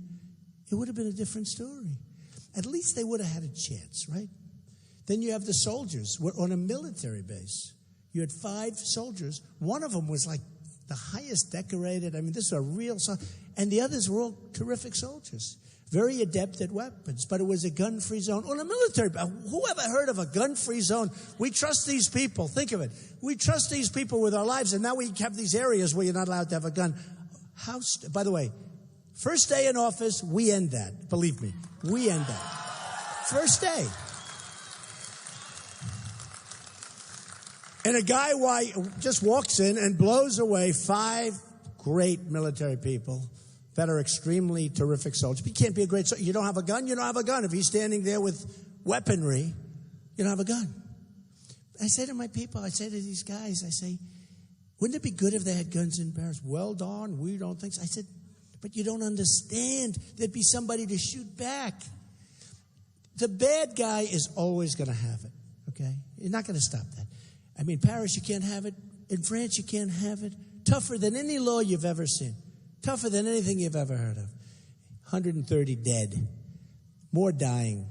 it would have been a different story. At least they would have had a chance, right? Then you have the soldiers. We're on a military base. You had 5 soldiers. One of them was like the highest decorated. I mean, this is a real soldier. And the others were all terrific soldiers. Very adept at weapons, but it was a gun-free zone. On a military, who ever heard of a gun-free zone? We trust these people. Think of it. We trust these people with our lives, and now we have these areas where you're not allowed to have a gun. By the way, first day in office, we end that. Believe me, we end that. First day. And a guy just walks in and blows away 5 great military people that are extremely terrific soldiers. But you can't be a great soldier. You don't have a gun, you don't have a gun. If he's standing there with weaponry, you don't have a gun. I say to my people, I say to these guys, I say, wouldn't it be good if they had guns in Paris? Well, darn, we don't think so. I said, but you don't understand. There'd be somebody to shoot back. The bad guy is always going to have it, okay? You're not going to stop that. I mean, Paris, you can't have it. In France, you can't have it. Tougher than any law you've ever seen. Tougher than anything you've ever heard of. 130 dead. More dying.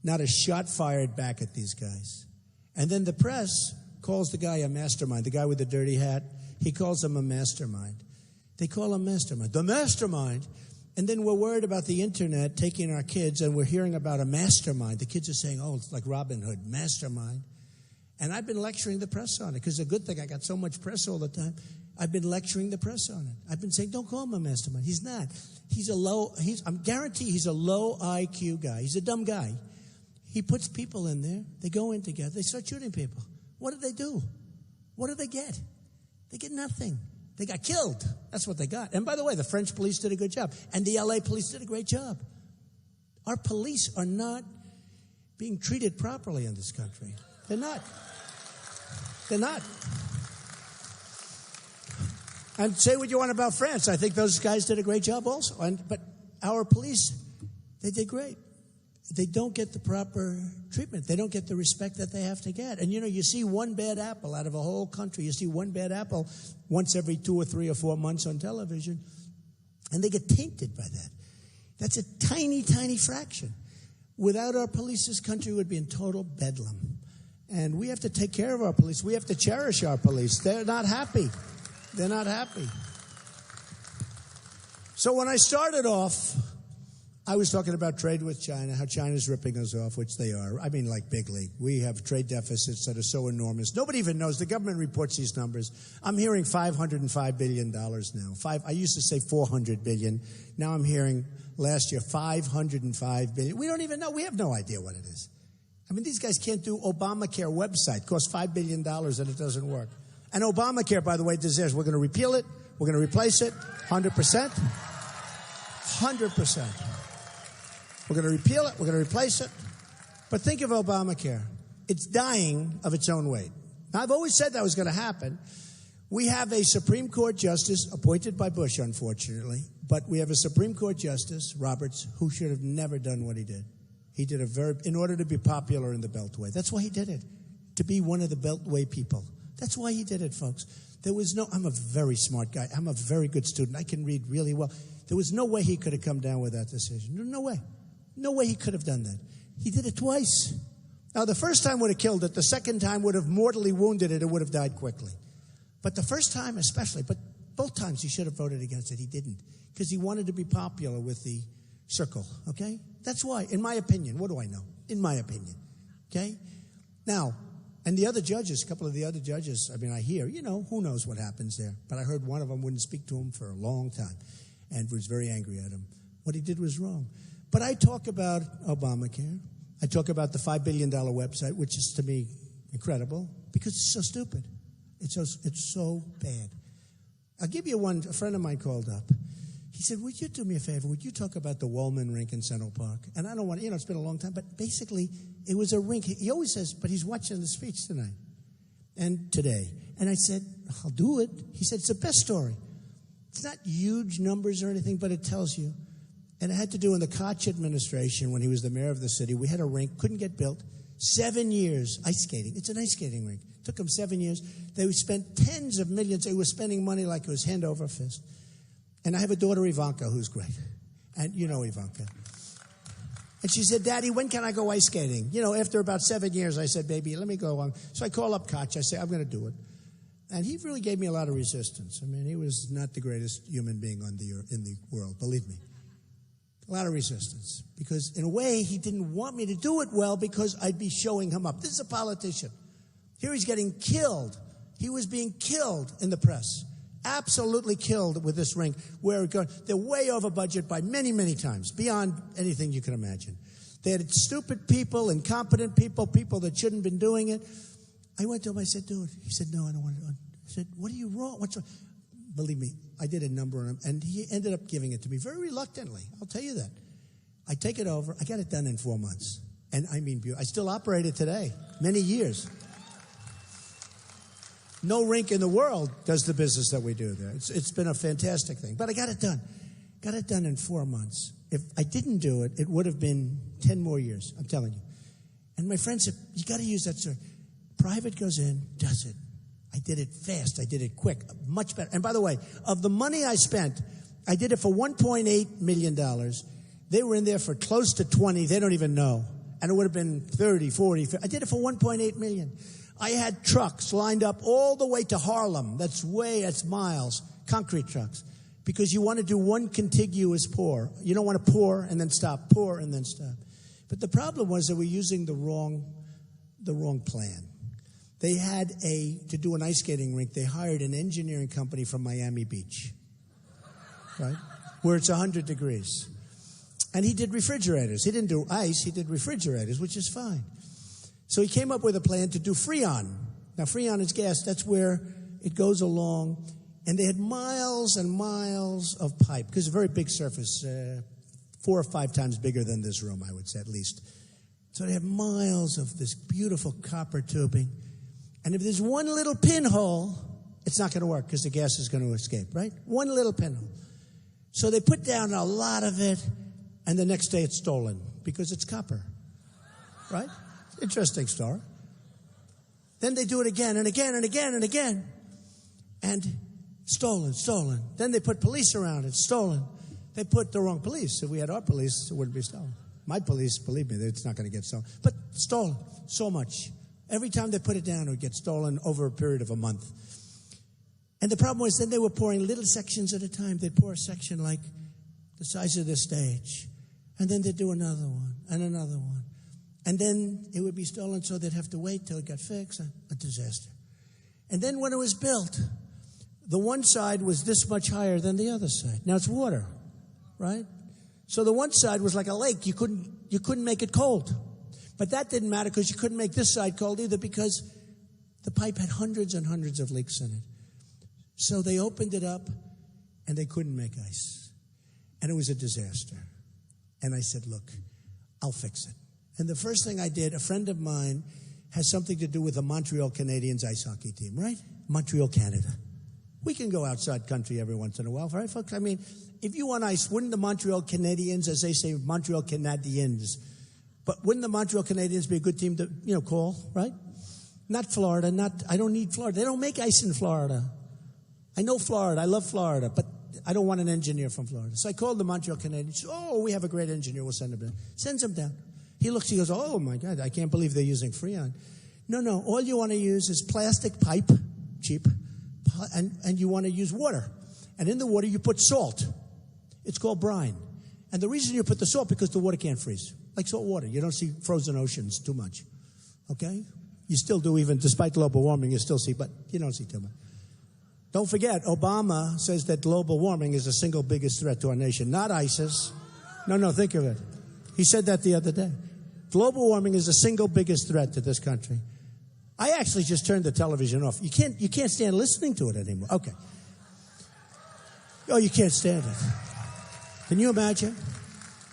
Not a shot fired back at these guys. And then the press calls the guy a mastermind. The guy with the dirty hat, he calls him a mastermind. They call him mastermind. The mastermind. And then we're worried about the internet taking our kids, and we're hearing about a mastermind. The kids are saying, oh, it's like Robin Hood, mastermind. And I've been lecturing the press on it, because the good thing, I got so much press all the time. I've been lecturing the press on it. I've been saying, don't call him a mastermind. He's not. I'm guaranteed he's a low IQ guy. He's a dumb guy. He puts people in there. They go in together. They start shooting people. What do they do? What do they get? They get nothing. They got killed. That's what they got. And by the way, the French police did a good job. And the LA police did a great job. Our police are not being treated properly in this country. They're not. They're not. And say what you want about France. I think those guys did a great job also. But our police, they did great. They don't get the proper treatment. They don't get the respect that they have to get. And, you see one bad apple out of a whole country. You see one bad apple once every 2 or 3 or 4 months on television. And they get tainted by that. That's a tiny, tiny fraction. Without our police, this country would be in total bedlam. And we have to take care of our police. We have to cherish our police. They're not happy. They're not happy. So when I started off, I was talking about trade with China, how China's ripping us off, which they are. I mean, like big league. We have trade deficits that are so enormous. Nobody even knows. The government reports these numbers. I'm hearing $505 billion now. I used to say $400 billion. Now I'm hearing last year $505 billion. We don't even know. We have no idea what it is. I mean, these guys can't do Obamacare website. It costs $5 billion and it doesn't work. And Obamacare, by the way, deserves. We're going to repeal it. We're going to replace it. 100%. 100%. We're going to repeal it. We're going to replace it. But think of Obamacare. It's dying of its own weight. Now, I've always said that was going to happen. We have a Supreme Court justice appointed by Bush, unfortunately. But we have a Supreme Court justice, Roberts, who should have never done what he did. He did in order to be popular in the Beltway. That's why he did it. To be one of the Beltway people. That's why he did it, folks. I'm a very smart guy. I'm a very good student. I can read really well. There was no way he could have come down with that decision. No way. No way he could have done that. He did it twice. Now, the first time would have killed it. The second time would have mortally wounded it. It would have died quickly. But the first time especially, but both times he should have voted against it. He didn't. Because he wanted to be popular with the circle, okay? That's why, in my opinion. What do I know? In my opinion, okay? Now, and the other judges, a couple of the other judges, I mean, I hear, who knows what happens there. But I heard one of them wouldn't speak to him for a long time and was very angry at him. What he did was wrong. But I talk about Obamacare. I talk about the $5 billion website, which is, to me, incredible because it's so stupid. It's so bad. I'll give you one. A friend of mine called up. He said, would you do me a favor? Would you talk about the Wollman rink in Central Park? And I don't want to, it's been a long time, but basically it was a rink. He always says, but he's watching the speech tonight and today. And I said, I'll do it. He said, it's the best story. It's not huge numbers or anything, but it tells you. And it had to do in the Koch administration when he was the mayor of the city. We had a rink, couldn't get built. 7 years, ice skating. It's an ice skating rink. It took them 7 years. They spent tens of millions. They were spending money like it was hand over fist. And I have a daughter, Ivanka, who's great. And you know Ivanka. And she said, Daddy, when can I go ice skating? You know, after about 7 years, I said, baby, let me go on. So I call up Koch. I say, I'm going to do it. And he really gave me a lot of resistance. I mean, he was not the greatest human being in the world, believe me. A lot of resistance. Because in a way, he didn't want me to do it well because I'd be showing him up. This is a politician. Here he's getting killed. He was being killed in the press. Absolutely killed with this rink. They're way over budget by many, many times, beyond anything you can imagine. They had stupid people, incompetent people, people that shouldn't have been doing it. I went to him, I said, do it. He said, no, I don't want to do it. I said, what are you wrong? What's wrong? Believe me, I did a number on him, and he ended up giving it to me very reluctantly. I'll tell you that. I take it over. I got it done in 4 months. And I mean, I still operate it today, many years. No rink in the world does the business that we do there. It's been a fantastic thing. But I got it done. Got it done in 4 months. If I didn't do it, it would have been 10 more years, I'm telling you. And my friend said, you got to use that, sir. Private goes in, does it. I did it fast. I did it quick. Much better. And by the way, of the money I spent, I did it for $1.8 million. They were in there for close to 20. They don't even know. And it would have been 30, 40, 50. I did it for $1.8 million. I had trucks lined up all the way to Harlem. That's miles. Concrete trucks. Because you want to do one contiguous pour. You don't want to pour and then stop. Pour and then stop. But the problem was that we're using the wrong plan. They had to do an ice skating rink, they hired an engineering company from Miami Beach, right? Where it's 100 degrees. And he did refrigerators. He didn't do ice, he did refrigerators, which is fine. So he came up with a plan to do Freon. Now, Freon is gas. That's where it goes along. And they had miles and miles of pipe, because it's a very big surface, 4 or 5 times bigger than this room, I would say, at least. So they have miles of this beautiful copper tubing. And if there's one little pinhole, it's not going to work because the gas is going to escape, right? One little pinhole. So they put down a lot of it, and the next day it's stolen because it's copper, right? Interesting story. Then they do it again and again and again and again. And stolen. Then they put police around it, stolen. They put the wrong police. If we had our police, it wouldn't be stolen. My police, believe me, it's not going to get stolen. But stolen so much. Every time they put it down, it would get stolen over a period of a month. And the problem was then they were pouring little sections at a time. They'd pour a section like the size of this stage. And then they'd do another one and another one. And then it would be stolen, so they'd have to wait till it got fixed. A disaster. And then when it was built, the one side was this much higher than the other side. Now it's water, right? So the one side was like a lake. You couldn't make it cold. But that didn't matter because you couldn't make this side cold either because the pipe had hundreds and hundreds of leaks in it. So they opened it up and they couldn't make ice. And it was a disaster. And I said, look, I'll fix it. And the first thing I did, a friend of mine has something to do with the Montreal Canadiens ice hockey team, right? Montreal, Canada. We can go outside country every once in a while, right, folks? I mean, if you want ice, wouldn't the Montreal Canadiens, as they say, Montreal Canadiens, but wouldn't the Montreal Canadiens be a good team to, call, right? Not Florida, I don't need Florida. They don't make ice in Florida. I know Florida, I love Florida, but I don't want an engineer from Florida. So I called the Montreal Canadiens. Oh, we have a great engineer, we'll send him down. Sends him down. He looks, he goes, oh my God, I can't believe they're using Freon. No, all you want to use is plastic pipe, cheap, and you want to use water. And in the water you put salt. It's called brine. And the reason you put the salt, because the water can't freeze. Like salt water. You don't see frozen oceans too much. Okay? You still do, even despite global warming, you still see, but you don't see too much. Don't forget, Obama says that global warming is the single biggest threat to our nation. Not ISIS. No, think of it. He said that the other day. Global warming is the single biggest threat to this country. I actually just turned the television off. You can't stand listening to it anymore. Okay. Oh, you can't stand it. Can you imagine?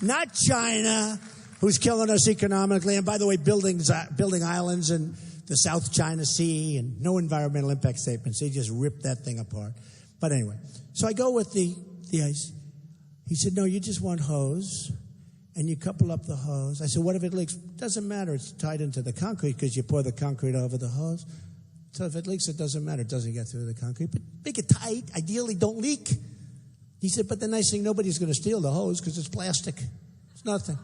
Not China, who's killing us economically, and by the way, building islands in the South China Sea and no environmental impact statements. They just ripped that thing apart. But anyway, so I go with the ice. He said, no, you just want hose, and you couple up the hose. I said, what if it leaks? Doesn't matter. It's tied into the concrete because you pour the concrete over the hose. So if it leaks, it doesn't matter. It doesn't get through the concrete. But make it tight. Ideally, don't leak. He said, but the nice thing, nobody's going to steal the hose because it's plastic. It's nothing.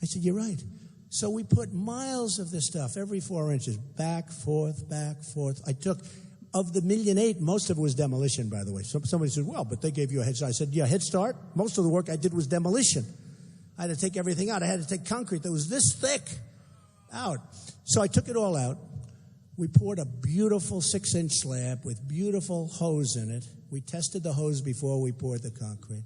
I said, you're right. So we put miles of this stuff every 4 inches, back, forth, back, forth. I took, of the 1.8 million, most of it was demolition, by the way. Somebody said, well, but they gave you a head start. I said, yeah, head start. Most of the work I did was demolition. I had to take everything out. I had to take concrete that was this thick out. So I took it all out. We poured a beautiful 6-inch slab with beautiful hose in it. We tested the hose before we poured the concrete.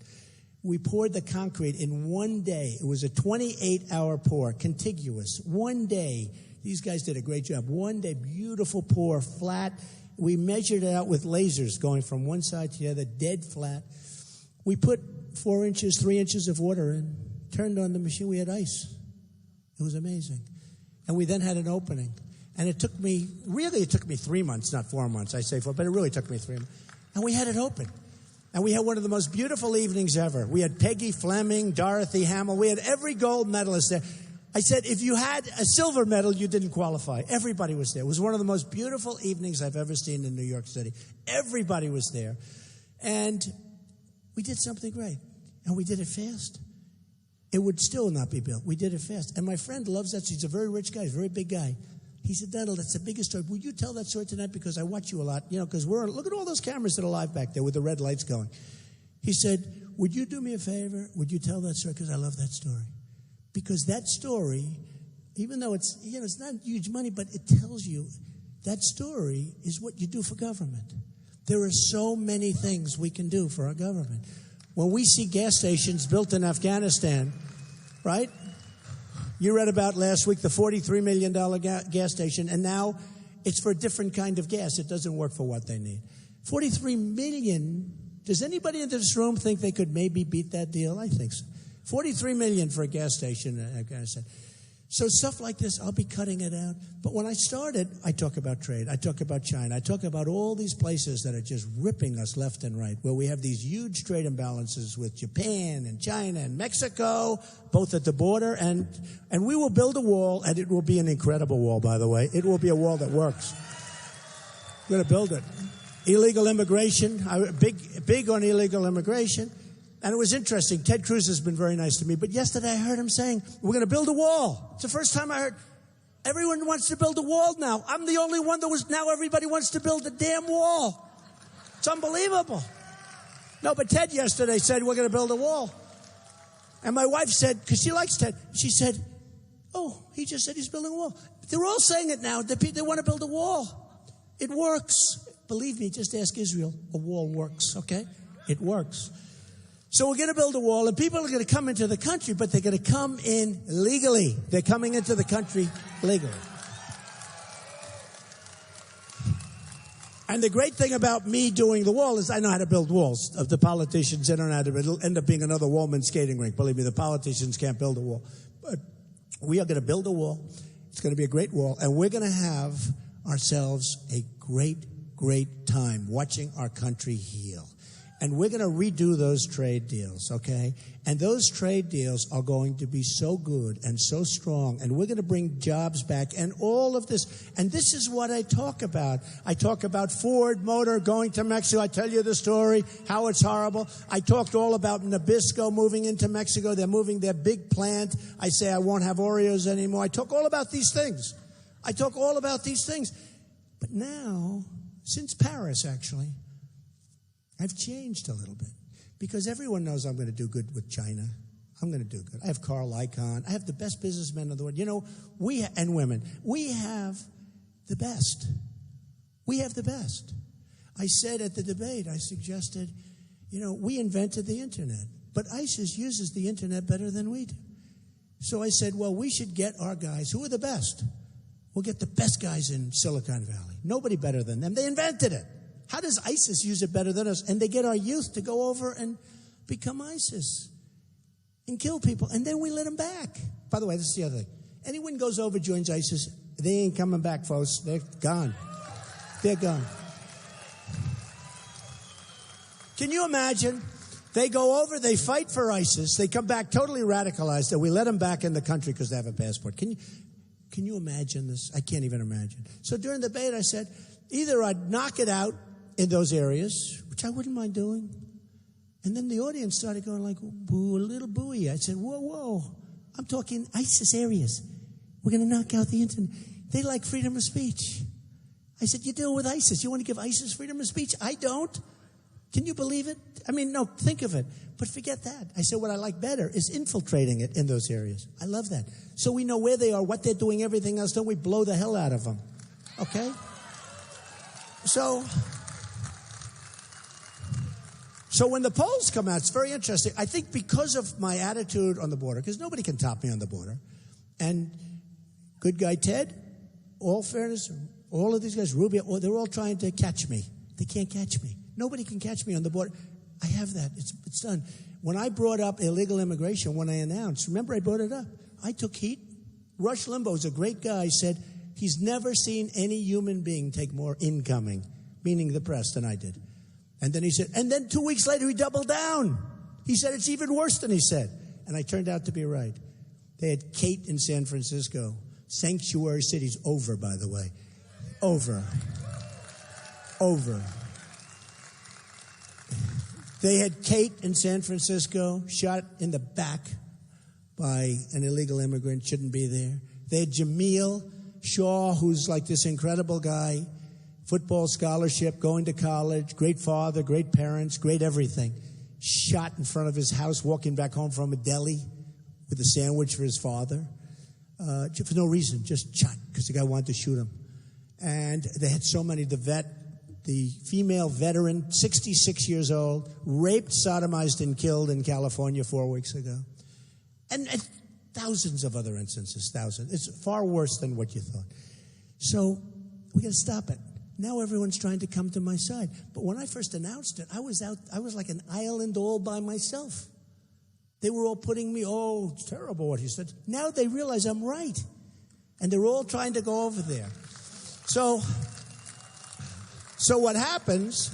We poured the concrete in 1 day. It was a 28-hour pour, contiguous. 1 day. These guys did a great job. 1 day, beautiful pour, flat. We measured it out with lasers going from one side to the other, dead flat. We put 4 inches, 3 inches of water in, turned on the machine. We had ice. It was amazing. And we then had an opening. And it took me 3 months, not 4 months, I say 4, but it really took me 3 months. And we had it open. And we had one of the most beautiful evenings ever. We had Peggy Fleming, Dorothy Hamill. We had every gold medalist there. I said, if you had a silver medal, you didn't qualify. Everybody was there. It was one of the most beautiful evenings I've ever seen in New York City. Everybody was there. And we did something great. And we did it fast. It would still not be built. We did it fast. And my friend loves that. He's a very rich guy. He's a very big guy. He said, Donald, that's the biggest story. Will you tell that story tonight? Because I watch you a lot, because look at all those cameras that are live back there with the red lights going. He said, would you do me a favor? Would you tell that story? Because I love that story. Because that story, even though it's not huge money, but it tells you that story is what you do for government. There are so many things we can do for our government. When we see gas stations built in Afghanistan, right? You read about last week the $43 million gas station, and now it's for a different kind of gas. It doesn't work for what they need. $43 million. Does anybody in this room think they could maybe beat that deal? I think so. $43 million for a gas station in Afghanistan. So stuff like this, I'll be cutting it out. But when I started, I talk about trade. I talk about China. I talk about all these places that are just ripping us left and right, where we have these huge trade imbalances with Japan and China and Mexico, both at the border. And we will build a wall, and it will be an incredible wall, by the way. It will be a wall that works. We're going to build it. Illegal immigration, big on illegal immigration. And it was interesting. Ted Cruz has been very nice to me. But yesterday I heard him saying, we're going to build a wall. It's the first time I heard, everyone wants to build a wall now. I'm the only one now everybody wants to build a damn wall. It's unbelievable. No, but Ted yesterday said, we're going to build a wall. And my wife said, because she likes Ted, she said, oh, he just said he's building a wall. They're all saying it now. They want to build a wall. It works. Believe me, just ask Israel. A wall works, okay? It works. So we're going to build a wall, and people are going to come into the country, but they're going to come in legally. They're coming into the country legally. And the great thing about me doing the wall is I know how to build walls. Of the politicians, they don't know how to build. It'll end up being another Wallman skating rink. Believe me, the politicians can't build a wall. But we are going to build a wall. It's going to be a great wall, and we're going to have ourselves a great, great time watching our country heal. And we're going to redo those trade deals, okay? And those trade deals are going to be so good and so strong. And we're going to bring jobs back and all of this. And this is what I talk about. I talk about Ford Motor going to Mexico. I tell you the story, how it's horrible. I talked all about Nabisco moving into Mexico. They're moving their big plant. I say I won't have Oreos anymore. I talk all about these things. But now, since Paris, actually, I've changed a little bit because everyone knows I'm going to do good with China. I'm going to do good. I have Carl Icahn. I have the best businessmen in the world. And women. We have the best. We have the best. I said at the debate, I suggested, we invented the Internet, but ISIS uses the Internet better than we do. So I said, well, we should get our guys who are the best. We'll get the best guys in Silicon Valley. Nobody better than them. They invented it. How does ISIS use it better than us? And they get our youth to go over and become ISIS and kill people. And then we let them back. By the way, this is the other thing. Anyone goes over, joins ISIS, they ain't coming back, folks. They're gone. They're gone. Can you imagine? They go over, they fight for ISIS, they come back totally radicalized, and we let them back in the country because they have a passport. Can you imagine this? I can't even imagine. So during the debate, I said, either I'd knock it out in those areas, which I wouldn't mind doing, and then the audience started going like, boo, a little booey. I said, whoa, I'm talking ISIS areas. We're going to knock out the internet. They like freedom of speech. I said, you deal with ISIS. You want to give ISIS freedom of speech? I don't. Can you believe it? I mean, no, think of it. But forget that. I said what I like better is infiltrating it in those areas. I love that. So we know where they are, what they're doing, everything else. Don't we blow the hell out of them? Okay? So when the polls come out, it's very interesting. I think because of my attitude on the border, because nobody can top me on the border, and good guy Ted, all fairness, all of these guys, Rubio, they're all trying to catch me. They can't catch me. Nobody can catch me on the border. I have that. It's done. When I brought up illegal immigration, when I announced, remember I brought it up. I took heat. Rush Limbaugh is a great guy, said he's never seen any human being take more incoming, meaning the press, than I did. And then he said, and then 2 weeks later he doubled down. He said it's even worse than he said. And I turned out to be right. They had Kate in San Francisco. Sanctuary city's over, by the way. Over. They had Kate in San Francisco, shot in the back by an illegal immigrant, shouldn't be there. They had Jameel Shaw, who's like this incredible guy, football scholarship, going to college, great father, great parents, great everything. Shot in front of his house, walking back home from a deli with a sandwich for his father. For no reason, just shot because the guy wanted to shoot him. And they had so many, the female veteran, 66 years old, raped, sodomized, and killed in California 4 weeks ago. And thousands of other instances, thousands. It's far worse than what you thought. So we got to stop it. Now everyone's trying to come to my side. But when I first announced it, I was like an island all by myself. They were all putting me, oh, it's terrible what he said. Now they realize I'm right. And they're all trying to go over there. So what happens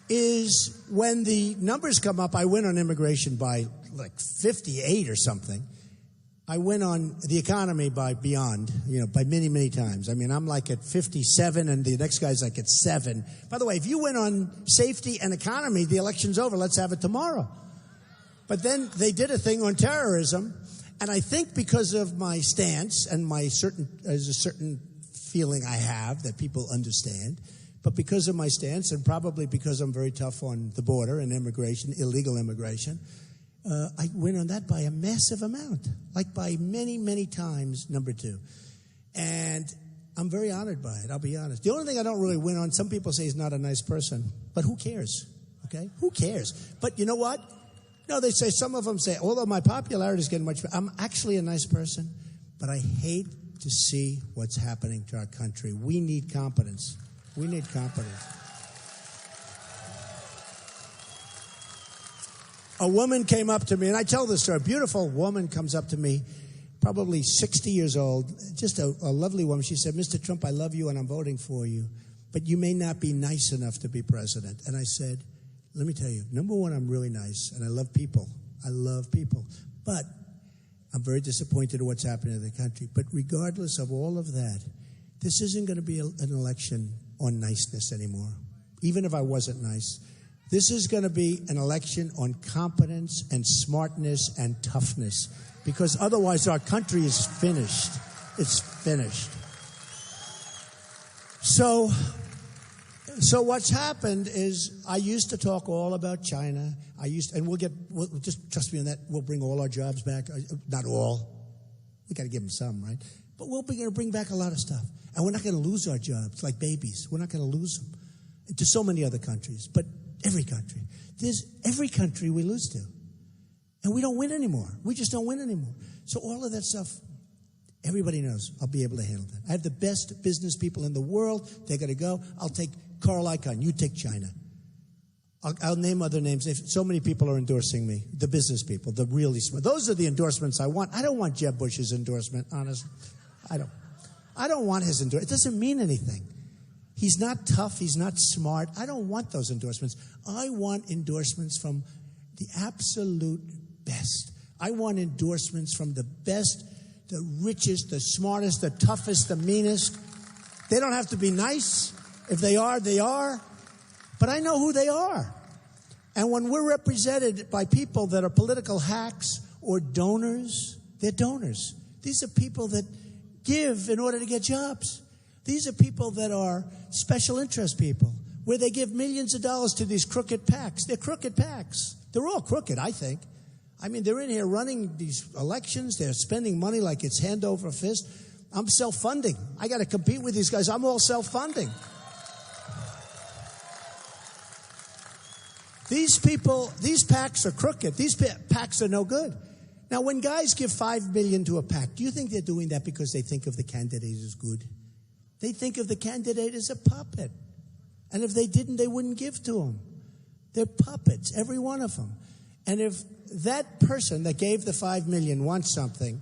is when the numbers come up, I win on immigration by like 58 or something. I win on the economy by beyond, by many, many times. I mean, I'm like at 57 and the next guy's like at 7. By the way, if you win on safety and economy, the election's over. Let's have it tomorrow. But then they did a thing on terrorism. And I think because of my stance and there's a certain feeling I have that people understand. But because of my stance, and probably because I'm very tough on the border and immigration, illegal immigration, I win on that by a massive amount, like by many, many times number 2. And I'm very honored by it, I'll be honest. The only thing I don't really win on, some people say he's not a nice person, but who cares, okay? Who cares? But you know what? No, they say, some of them say, although my popularity is getting much better, I'm actually a nice person, but I hate to see what's happening to our country. We need competence. We need competence. A woman came up to me, and I tell this story. A beautiful woman comes up to me, probably 60 years old, just a lovely woman. She said, Mr. Trump, I love you and I'm voting for you, but you may not be nice enough to be president. And I said, let me tell you, number one, I'm really nice, and I love people. I love people. But I'm very disappointed in what's happening in the country. But regardless of all of that, this isn't going to be an election on niceness anymore, even if I wasn't nice. This is going to be an election on competence and smartness and toughness, because otherwise our country is finished. It's finished. So what's happened is I used to talk all about China. And we'll just trust me on that. We'll bring all our jobs back. Not all. We got to give them some, right? But we're going to bring back a lot of stuff. And we're not going to lose our jobs like babies. We're not going to lose them to so many other countries. But every country. There's every country we lose to. And we don't win anymore. We just don't win anymore. So all of that stuff, everybody knows I'll be able to handle that. I have the best business people in the world. They're going to go. I'll take Carl Icahn. You take China. I'll name other names. So many people are endorsing me. The business people, the really smart. Those are the endorsements I want. I don't want Jeb Bush's endorsement, honestly. I don't want his endorsement. It doesn't mean anything. He's not tough. He's not smart. I don't want those endorsements. I want endorsements from the absolute best. I want endorsements from the best, the richest, the smartest, the toughest, the meanest. They don't have to be nice. If they are, they are. But I know who they are. And when we're represented by people that are political hacks or donors, they're donors. These are people that give in order to get jobs. These are people that are special interest people, where they give millions of dollars to these crooked PACs. They're crooked PACs. They're all crooked, I think. I mean, they're in here running these elections. They're spending money like it's hand over fist. I'm self-funding. I got to compete with these guys. I'm all self-funding. These people, these PACs are crooked. These PACs are no good. Now, when guys give $5 million to a PAC, do you think they're doing that because they think of the candidate as good? They think of the candidate as a puppet. And if they didn't, they wouldn't give to him. They're puppets, every one of them. And if that person that gave the $5 million wants something,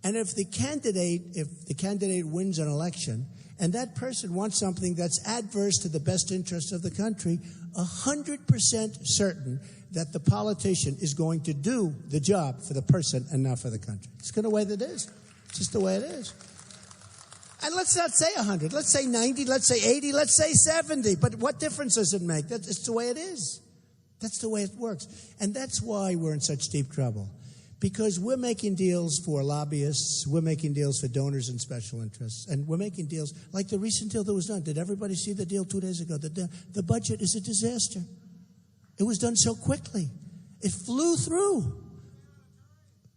and if the candidate wins an election, and that person wants something that's adverse to the best interest of the country, 100% certain that the politician is going to do the job for the person and not for the country. It's the way that it is. It's just the way it is. And let's not say 100. Let's say 90. Let's say 80. Let's say 70. But what difference does it make? It's the way it is. That's the way it works. And that's why we're in such deep trouble. Because we're making deals for lobbyists. We're making deals for donors and special interests. And we're making deals like the recent deal that was done. Did everybody see the deal 2 days ago? The budget is a disaster. It was done so quickly. It flew through.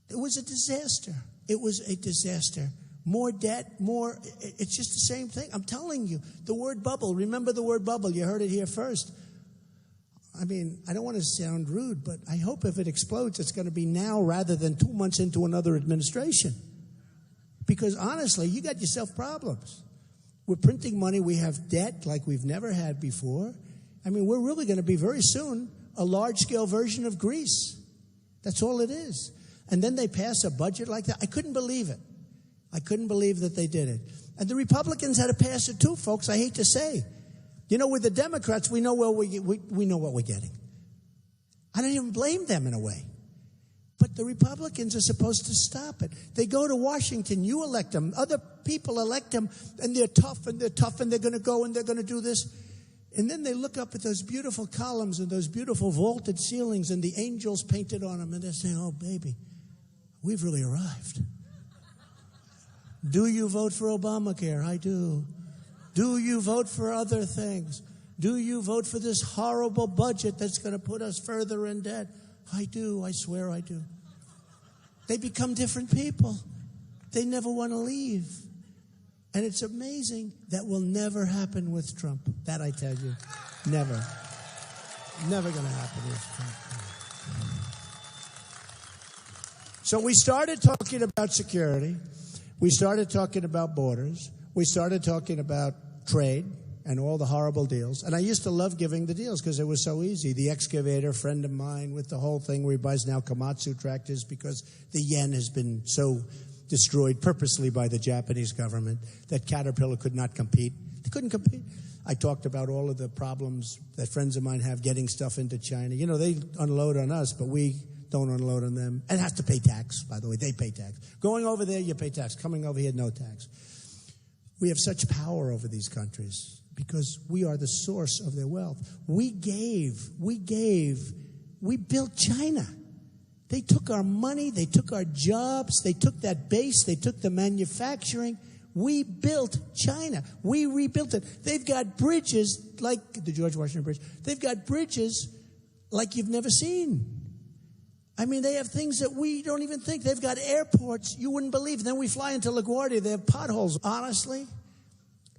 It was a disaster. It was a disaster. More debt, more. It's just the same thing. I'm telling you. The word bubble. Remember the word bubble. You heard it here first. I mean, I don't want to sound rude, but I hope if it explodes, it's going to be now rather than 2 months into another administration. Because honestly, you got yourself problems. We're printing money. We have debt like we've never had before. I mean, we're really going to be very soon a large-scale version of Greece. That's all it is. And then they pass a budget like that. I couldn't believe it. I couldn't believe that they did it. And the Republicans had to pass it too, folks. I hate to say. You know, with the Democrats, we know what we're getting. I don't even blame them in a way. But the Republicans are supposed to stop it. They go to Washington. You elect them. Other people elect them, and they're tough, and they're going to go, and they're going to do this. And then they look up at those beautiful columns and those beautiful vaulted ceilings and the angels painted on them, and they're saying, oh, baby, we've really arrived. Do you vote for Obamacare? I do. Do you vote for other things? Do you vote for this horrible budget that's going to put us further in debt? I do. I swear I do. They become different people. They never want to leave. And it's amazing that will never happen with Trump. That I tell you. Never. Never going to happen with Trump. So we started talking about security. We started talking about borders. We started talking about trade and all the horrible deals. And I used to love giving the deals because it was so easy. The excavator, friend of mine, with the whole thing where he buys now Komatsu tractors because the yen has been so destroyed purposely by the Japanese government that Caterpillar could not compete. They couldn't compete. I talked about all of the problems that friends of mine have getting stuff into China. You know, they unload on us, but we don't unload on them. And have to pay tax, by the way. They pay tax. Going over there, you pay tax. Coming over here, no tax. We have such power over these countries because we are the source of their wealth. We built China. They took our money, they took our jobs, they took that base, they took the manufacturing. We built China. We rebuilt it. They've got bridges like the George Washington Bridge. They've got bridges like you've never seen. I mean, they have things that we don't even think. They've got airports you wouldn't believe. And then we fly into LaGuardia. They have potholes. Honestly,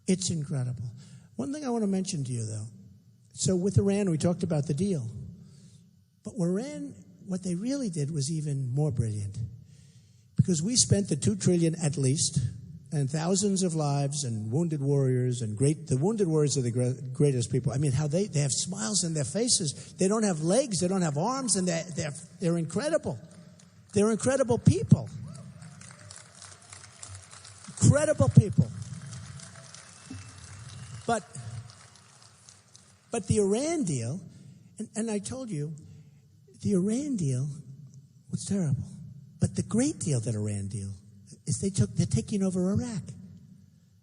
it's incredible. One thing I want to mention to you, though. So with Iran, we talked about the deal. But Iran, what they really did was even more brilliant. Because we spent the $2 trillion at least, and thousands of lives and wounded warriors and the wounded warriors are the greatest people. I mean, how they have smiles in their faces. They don't have legs, they don't have arms, and they're incredible. They're incredible people. Incredible people. But But the Iran deal, and I told you, the Iran deal was terrible. But the great deal that Iran deal is they're taking over Iraq.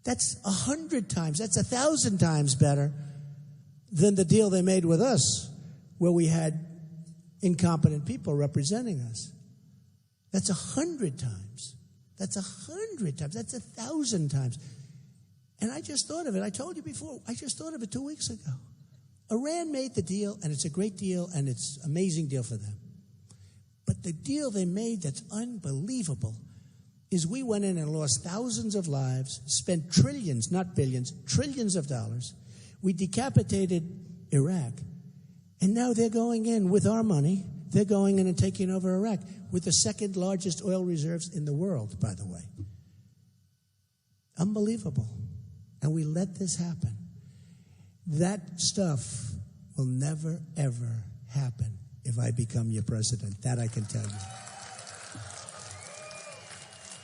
That's 100 times, that's 1,000 times better than the deal they made with us, where we had incompetent people representing us. That's 100 times. That's 100 times. That's 1,000 times. And I just thought of it. I told you before. I just thought of it 2 weeks ago. Iran made the deal, and it's a great deal, and it's an amazing deal for them. But the deal they made that's unbelievable is we went in and lost thousands of lives, spent trillions, not billions, trillions of dollars. We decapitated Iraq. And now they're going in with our money. They're going in and taking over Iraq with the second largest oil reserves in the world, by the way. Unbelievable. And we let this happen. That stuff will never, ever happen if I become your president. That I can tell you.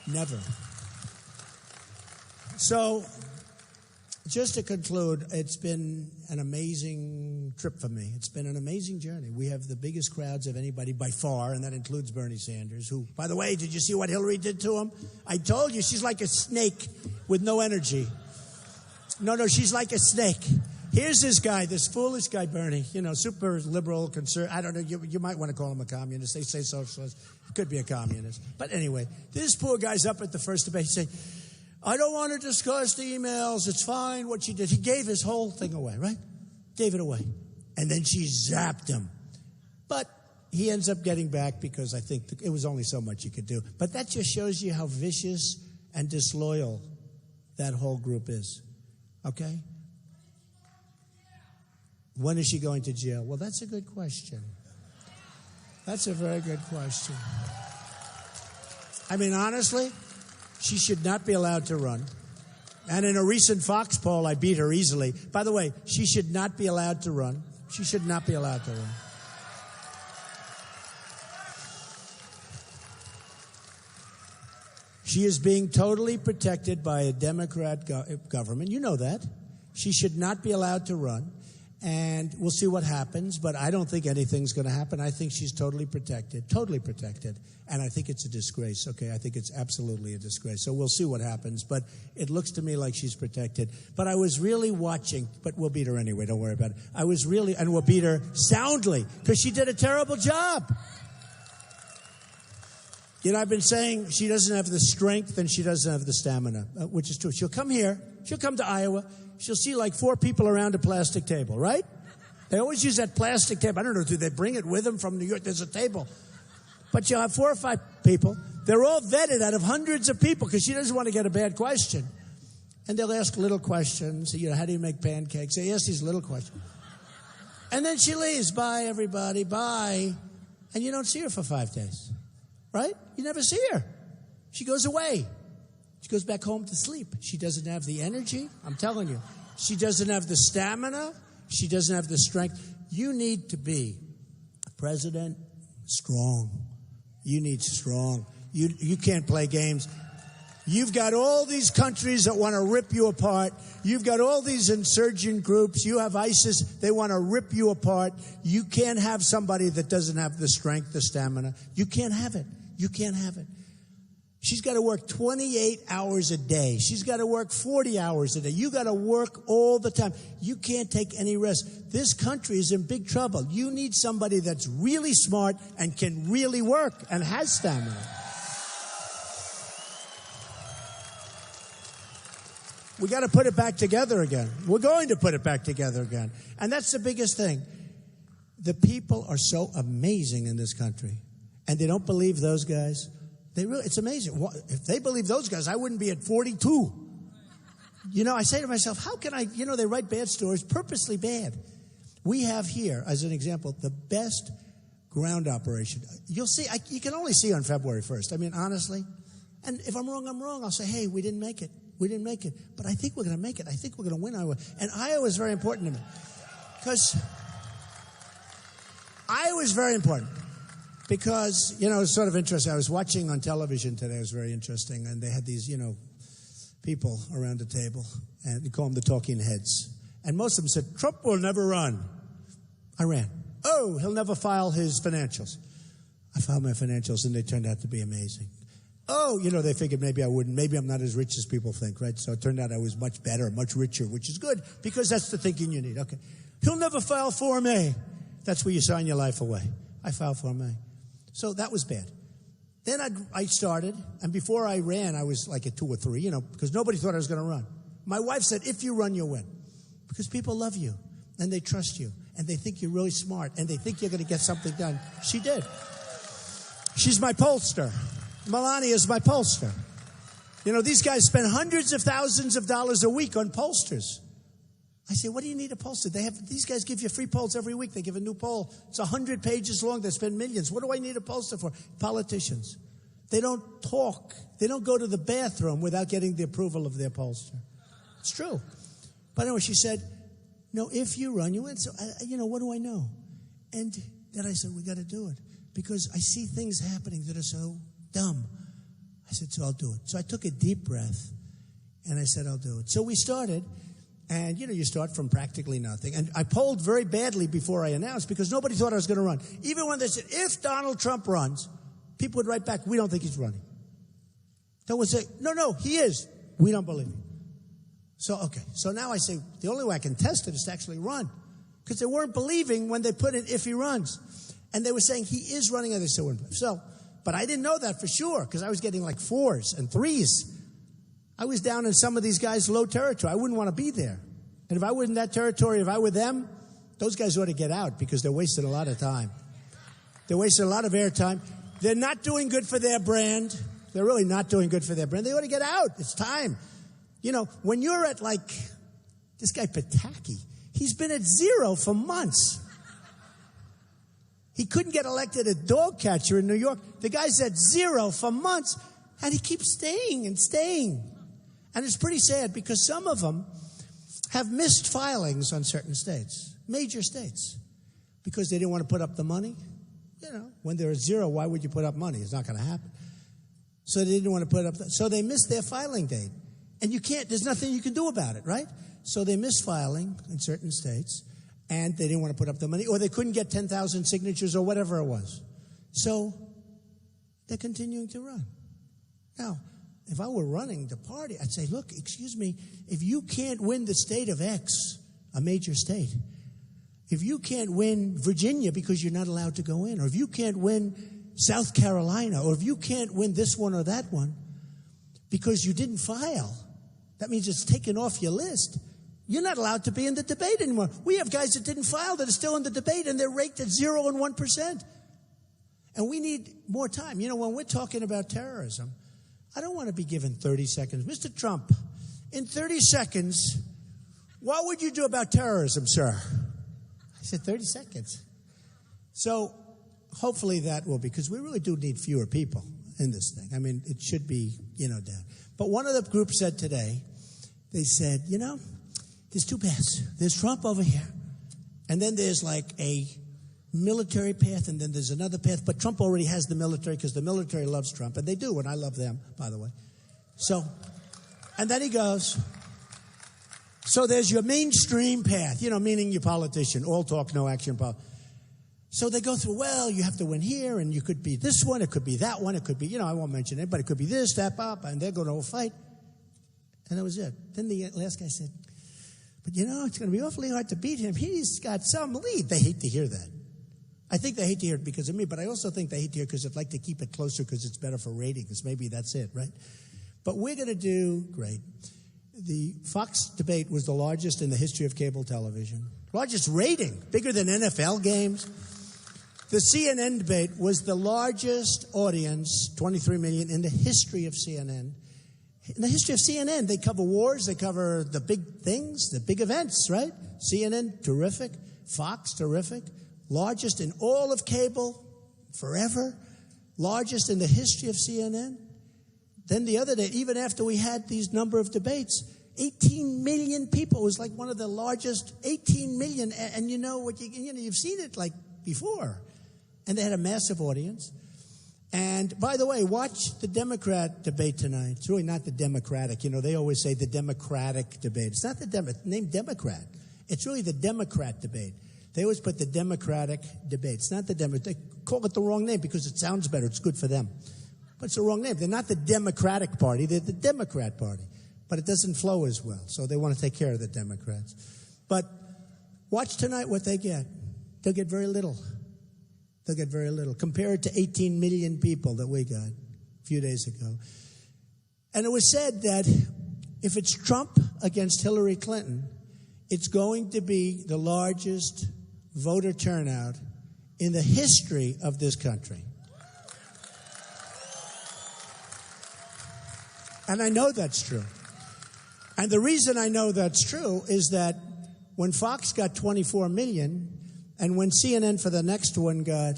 Never. So, just to conclude, it's been an amazing trip for me. It's been an amazing journey. We have the biggest crowds of anybody by far, and that includes Bernie Sanders, who, by the way, did you see what Hillary did to him? I told you, she's like a snake with no energy. No, she's like a snake. Here's this guy, this foolish guy, Bernie, super liberal, conservative. I don't know, you might want to call him a communist. They say socialist. Could be a communist. But anyway, this poor guy's up at the first debate saying, I don't want to discuss the emails. It's fine what she did. He gave his whole thing away, right? Gave it away. And then she zapped him. But he ends up getting back because I think it was only so much he could do. But that just shows you how vicious and disloyal that whole group is. Okay? When is she going to jail? Well, that's a good question. That's a very good question. I mean, honestly, she should not be allowed to run. And in a recent Fox poll, I beat her easily. By the way, she should not be allowed to run. She should not be allowed to run. She is being totally protected by a Democrat government. You know that. She should not be allowed to run. And we'll see what happens, but I don't think anything's going to happen. I think she's totally protected. And I think it's a disgrace, okay? I think it's absolutely a disgrace. So we'll see what happens, but it looks to me like she's protected. But I was really watching, but we'll beat her anyway, don't worry about it. And we'll beat her soundly, because she did a terrible job. I've been saying she doesn't have the strength and she doesn't have the stamina, which is true. She'll come here, she'll come to Iowa, she'll see like 4 people around a plastic table, right? They always use that plastic table. I don't know, do they bring it with them from New York? There's a table. But you'll have 4 or 5 people. They're all vetted out of hundreds of people because she doesn't want to get a bad question. And they'll ask little questions. How do you make pancakes? They ask these little questions. And then she leaves. Bye, everybody. Bye. And you don't see her for 5 days. Right? You never see her. She goes away. She goes back home to sleep. She doesn't have the energy. I'm telling you. She doesn't have the stamina. She doesn't have the strength. You need to be president strong. You need strong. You can't play games. You've got all these countries that want to rip you apart. You've got all these insurgent groups. You have ISIS. They want to rip you apart. You can't have somebody that doesn't have the strength, the stamina. You can't have it. You can't have it. She's got to work 28 hours a day. She's got to work 40 hours a day. You got to work all the time. You can't take any rest. This country is in big trouble. You need somebody that's really smart and can really work and has stamina. We got to put it back together again. We're going to put it back together again. And that's the biggest thing. The people are so amazing in this country. And they don't believe those guys. It's amazing. If they believe those guys, I wouldn't be at 42. I say to myself, how can I, they write bad stories, purposely bad. We have here, as an example, the best ground operation. You'll see, you can only see on February 1st. I mean, honestly. And if I'm wrong, I'm wrong. I'll say, hey, we didn't make it. We didn't make it. But I think we're going to make it. I think we're going to win Iowa. And Iowa is very important to me. Because Iowa is very important. Because, it's sort of interesting. I was watching on television today. It was very interesting. And they had these, people around the table. And they call them the talking heads. And most of them said, Trump will never run. I ran. Oh, he'll never file his financials. I filed my financials, and they turned out to be amazing. Oh, they figured maybe I wouldn't. Maybe I'm not as rich as people think, right? So it turned out I was much better, much richer, which is good, because that's the thinking you need. Okay. He'll never file Form A. That's where you sign your life away. I filed Form A. So that was bad. Then I started, and before I ran, I was like at 2 or 3, because nobody thought I was going to run. My wife said, if you run, you'll win. Because people love you, and they trust you, and they think you're really smart, and they think you're going to get something done. She did. She's my pollster. Melania is my pollster. These guys spend hundreds of thousands of dollars a week on pollsters. I say, what do you need a pollster? These guys give you free polls every week. They give a new poll. It's 100 pages long. They spend millions. What do I need a pollster for? Politicians. They don't talk. They don't go to the bathroom without getting the approval of their pollster. It's true. But anyway, she said, no, if you run, you win. So, what do I know? And then I said, we got to do it. Because I see things happening that are so dumb. I said, so I'll do it. So I took a deep breath, and I said, I'll do it. So we started. And, you start from practically nothing. And I polled very badly before I announced because nobody thought I was going to run. Even when they said, if Donald Trump runs, people would write back, we don't think he's running. They would say, no, he is. We don't believe him. So, okay. So now I say, the only way I can test it is to actually run. Because they weren't believing when they put in if he runs. And they were saying he is running, and they still wouldn't believe. So, but I didn't know that for sure because I was getting like 4s and 3s. I was down in some of these guys' low territory. I wouldn't want to be there. And if I were in that territory, if I were them, those guys ought to get out because they're wasting a lot of time. They're wasting a lot of airtime. They're not doing good for their brand. They're really not doing good for their brand. They ought to get out. It's time. When you're at like this guy Pataki, he's been at 0 for months. He couldn't get elected a dog catcher in New York. The guy's at 0 for months, and he keeps staying and staying. And it's pretty sad because some of them have missed filings on certain states, major states, because they didn't want to put up the money. When they're at 0, why would you put up money? It's not going to happen. So they didn't want to put up, so they missed their filing date. And there's nothing you can do about it, right? So they missed filing in certain states, and they didn't want to put up the money, or they couldn't get 10,000 signatures or whatever it was. So they're continuing to run. Now, if I were running the party, I'd say, look, excuse me, if you can't win the state of X, a major state, if you can't win Virginia because you're not allowed to go in, or if you can't win South Carolina, or if you can't win this one or that one because you didn't file, that means it's taken off your list. You're not allowed to be in the debate anymore. We have guys that didn't file that are still in the debate, and they're ranked at 0 and 1%. And we need more time. When we're talking about terrorism, I don't want to be given 30 seconds. Mr. Trump, in 30 seconds, what would you do about terrorism, sir? I said 30 seconds. So hopefully that will be, because we really do need fewer people in this thing. I mean, it should be, down. But one of the groups said today, they said, there's 2 paths. There's Trump over here, and then there's like a military path, and then there's another path. But Trump already has the military because the military loves Trump, and they do, and I love them, by the way. So, and then he goes, so there's your mainstream path, meaning your politician, all talk, no action. So they go through, well, you have to win here, and you could be this one, it could be that one, it could be, I won't mention it, but it could be this, that, and they're going to fight. And that was it. Then the last guy said, but it's going to be awfully hard to beat him. He's got some lead. They hate to hear that. I think they hate to hear it because of me, but I also think they hate to hear it because they'd like to keep it closer because it's better for ratings. Maybe that's it, right? But we're going to do great. The Fox debate was the largest in the history of cable television. Largest rating, bigger than NFL games. The CNN debate was the largest audience, 23 million, in the history of CNN. In the history of CNN, they cover wars, they cover the big things, the big events, right? CNN, terrific. Fox, terrific. Largest in all of cable, forever. Largest in the history of CNN. Then the other day, even after we had these number of debates, 18 million people. It was like one of the largest, 18 million. And you know what, you've seen it like before. And they had a massive audience. And by the way, watch the Democrat debate tonight. It's really not the Democratic. They always say the Democratic debate. It's not the named Democrat. It's really the Democrat debate. They always put the Democratic debate. It's not the Democrat. They call it the wrong name because it sounds better. It's good for them. But it's the wrong name. They're not the Democratic Party. They're the Democrat Party. But it doesn't flow as well. So they want to take care of the Democrats. But watch tonight what they get. They'll get very little. They'll get very little. Compared to 18 million people that we got a few days ago. And it was said that if it's Trump against Hillary Clinton, it's going to be the largest voter turnout in the history of this country. And I know that's true. And the reason I know that's true is that when Fox got 24 million, and when CNN for the next one got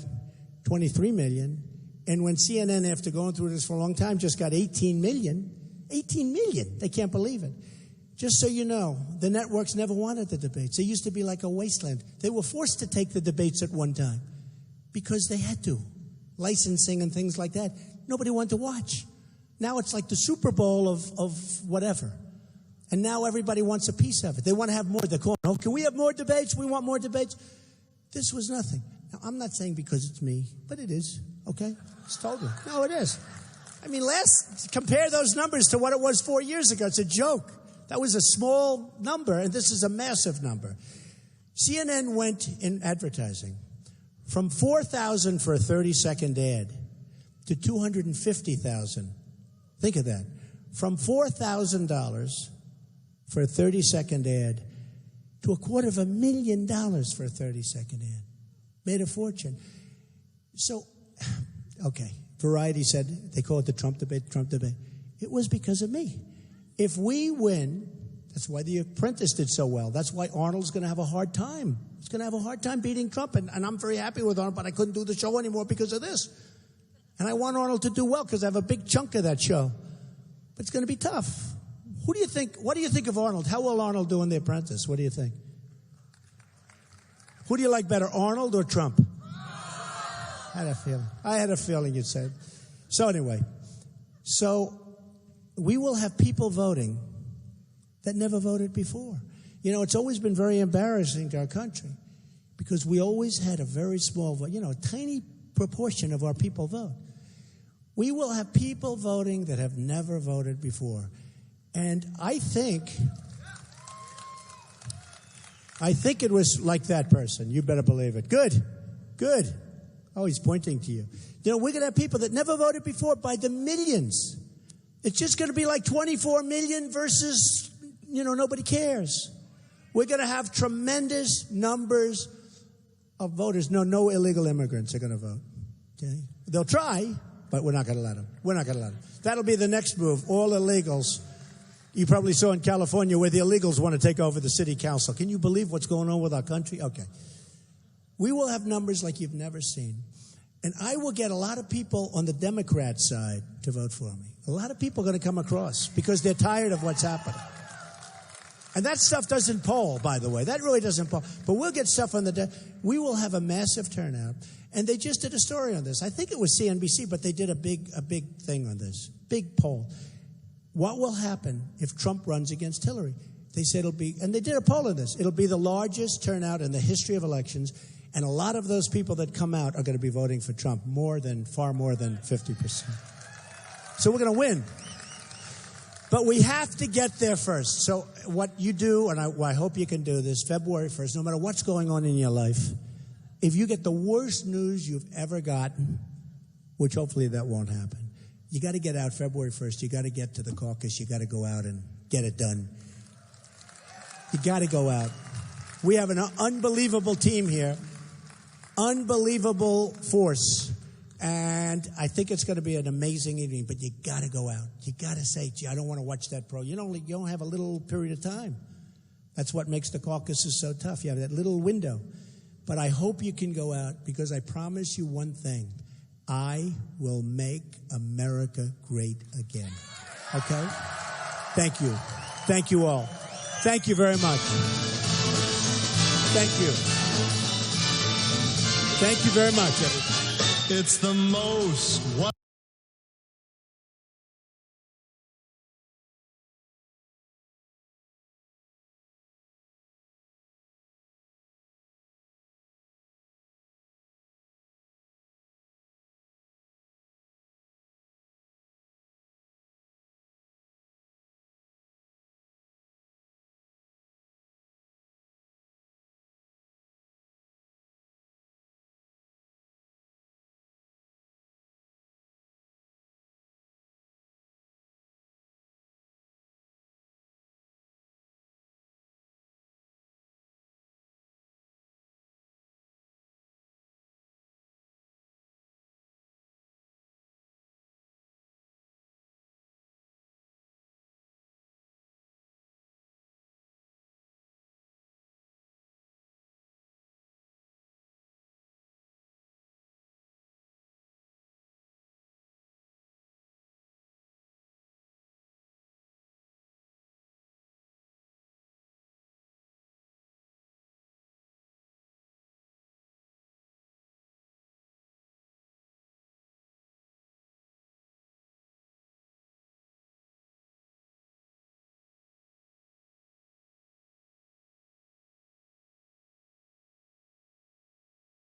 23 million, and when CNN, after going through this for a long time, just got 18 million, they can't believe it. Just so you know, the networks never wanted the debates. They used to be like a wasteland. They were forced to take the debates at one time because they had to. Licensing and things like that. Nobody wanted to watch. Now it's like the Super Bowl of whatever. And now everybody wants a piece of it. They want to have more. They're calling, oh, can we have more debates? We want more debates. This was nothing. Now, I'm not saying because it's me, but it is, okay? It's totally. No, it is. I mean, compare those numbers to what it was 4 years ago. It's a joke. That was a small number, and this is a massive number. CNN went in advertising from $4,000 for a 30-second ad to $250,000. Think of that. From $4,000 for a 30-second ad to $250,000 for a 30-second ad. Made a fortune. So, okay, Variety said, they call it the Trump debate. It was because of me. If we win, that's why The Apprentice did so well. That's why Arnold's going to have a hard time. He's going to have a hard time beating Trump. And I'm very happy with Arnold, but I couldn't do the show anymore because of this. And I want Arnold to do well because I have a big chunk of that show. But it's going to be tough. What do you think of Arnold? How will Arnold do in The Apprentice? What do you think? Who do you like better, Arnold or Trump? I had a feeling you'd say it. So anyway, we will have people voting that never voted before. You know, it's always been very embarrassing to our country because we always had a very small vote, a tiny proportion of our people vote. We will have people voting that have never voted before. And I think it was like that person. You better believe it. Good. Oh, he's pointing to you. We're going to have people that never voted before by the millions. It's just going to be like 24 million versus, nobody cares. We're going to have tremendous numbers of voters. No illegal immigrants are going to vote. Okay? They'll try, but we're not going to let them. That'll be the next move. All illegals. You probably saw in California where the illegals want to take over the city council. Can you believe what's going on with our country? Okay. We will have numbers like you've never seen. And I will get a lot of people on the Democrat side to vote for me. A lot of people are going to come across because they're tired of what's happening. And that stuff doesn't poll, by the way. That really doesn't poll. But we'll get stuff on we will have a massive turnout. And they just did a story on this. I think it was CNBC, but they did a big thing on this. Big poll. What will happen if Trump runs against Hillary? They said it'll be, and they did a poll on this, it'll be the largest turnout in the history of elections, and a lot of those people that come out are going to be voting for Trump, far more than 50%. So we're going to win. But we have to get there first. So what you do, and I hope you can do this, February 1st, no matter what's going on in your life, if you get the worst news you've ever gotten, which hopefully that won't happen, you got to get out February 1st. You got to get to the caucus. You got to go out and get it done. You got to go out. We have an unbelievable team here, unbelievable force, and I think it's going to be an amazing evening. But you got to go out. You got to say, "Gee, I don't want to watch that pro." You don't have a little period of time. That's what makes the caucuses so tough. You have that little window. But I hope you can go out because I promise you one thing. I will make America great again. Okay? Thank you. Thank you all. Thank you very much. Thank you. Thank you very much, everybody. It's the most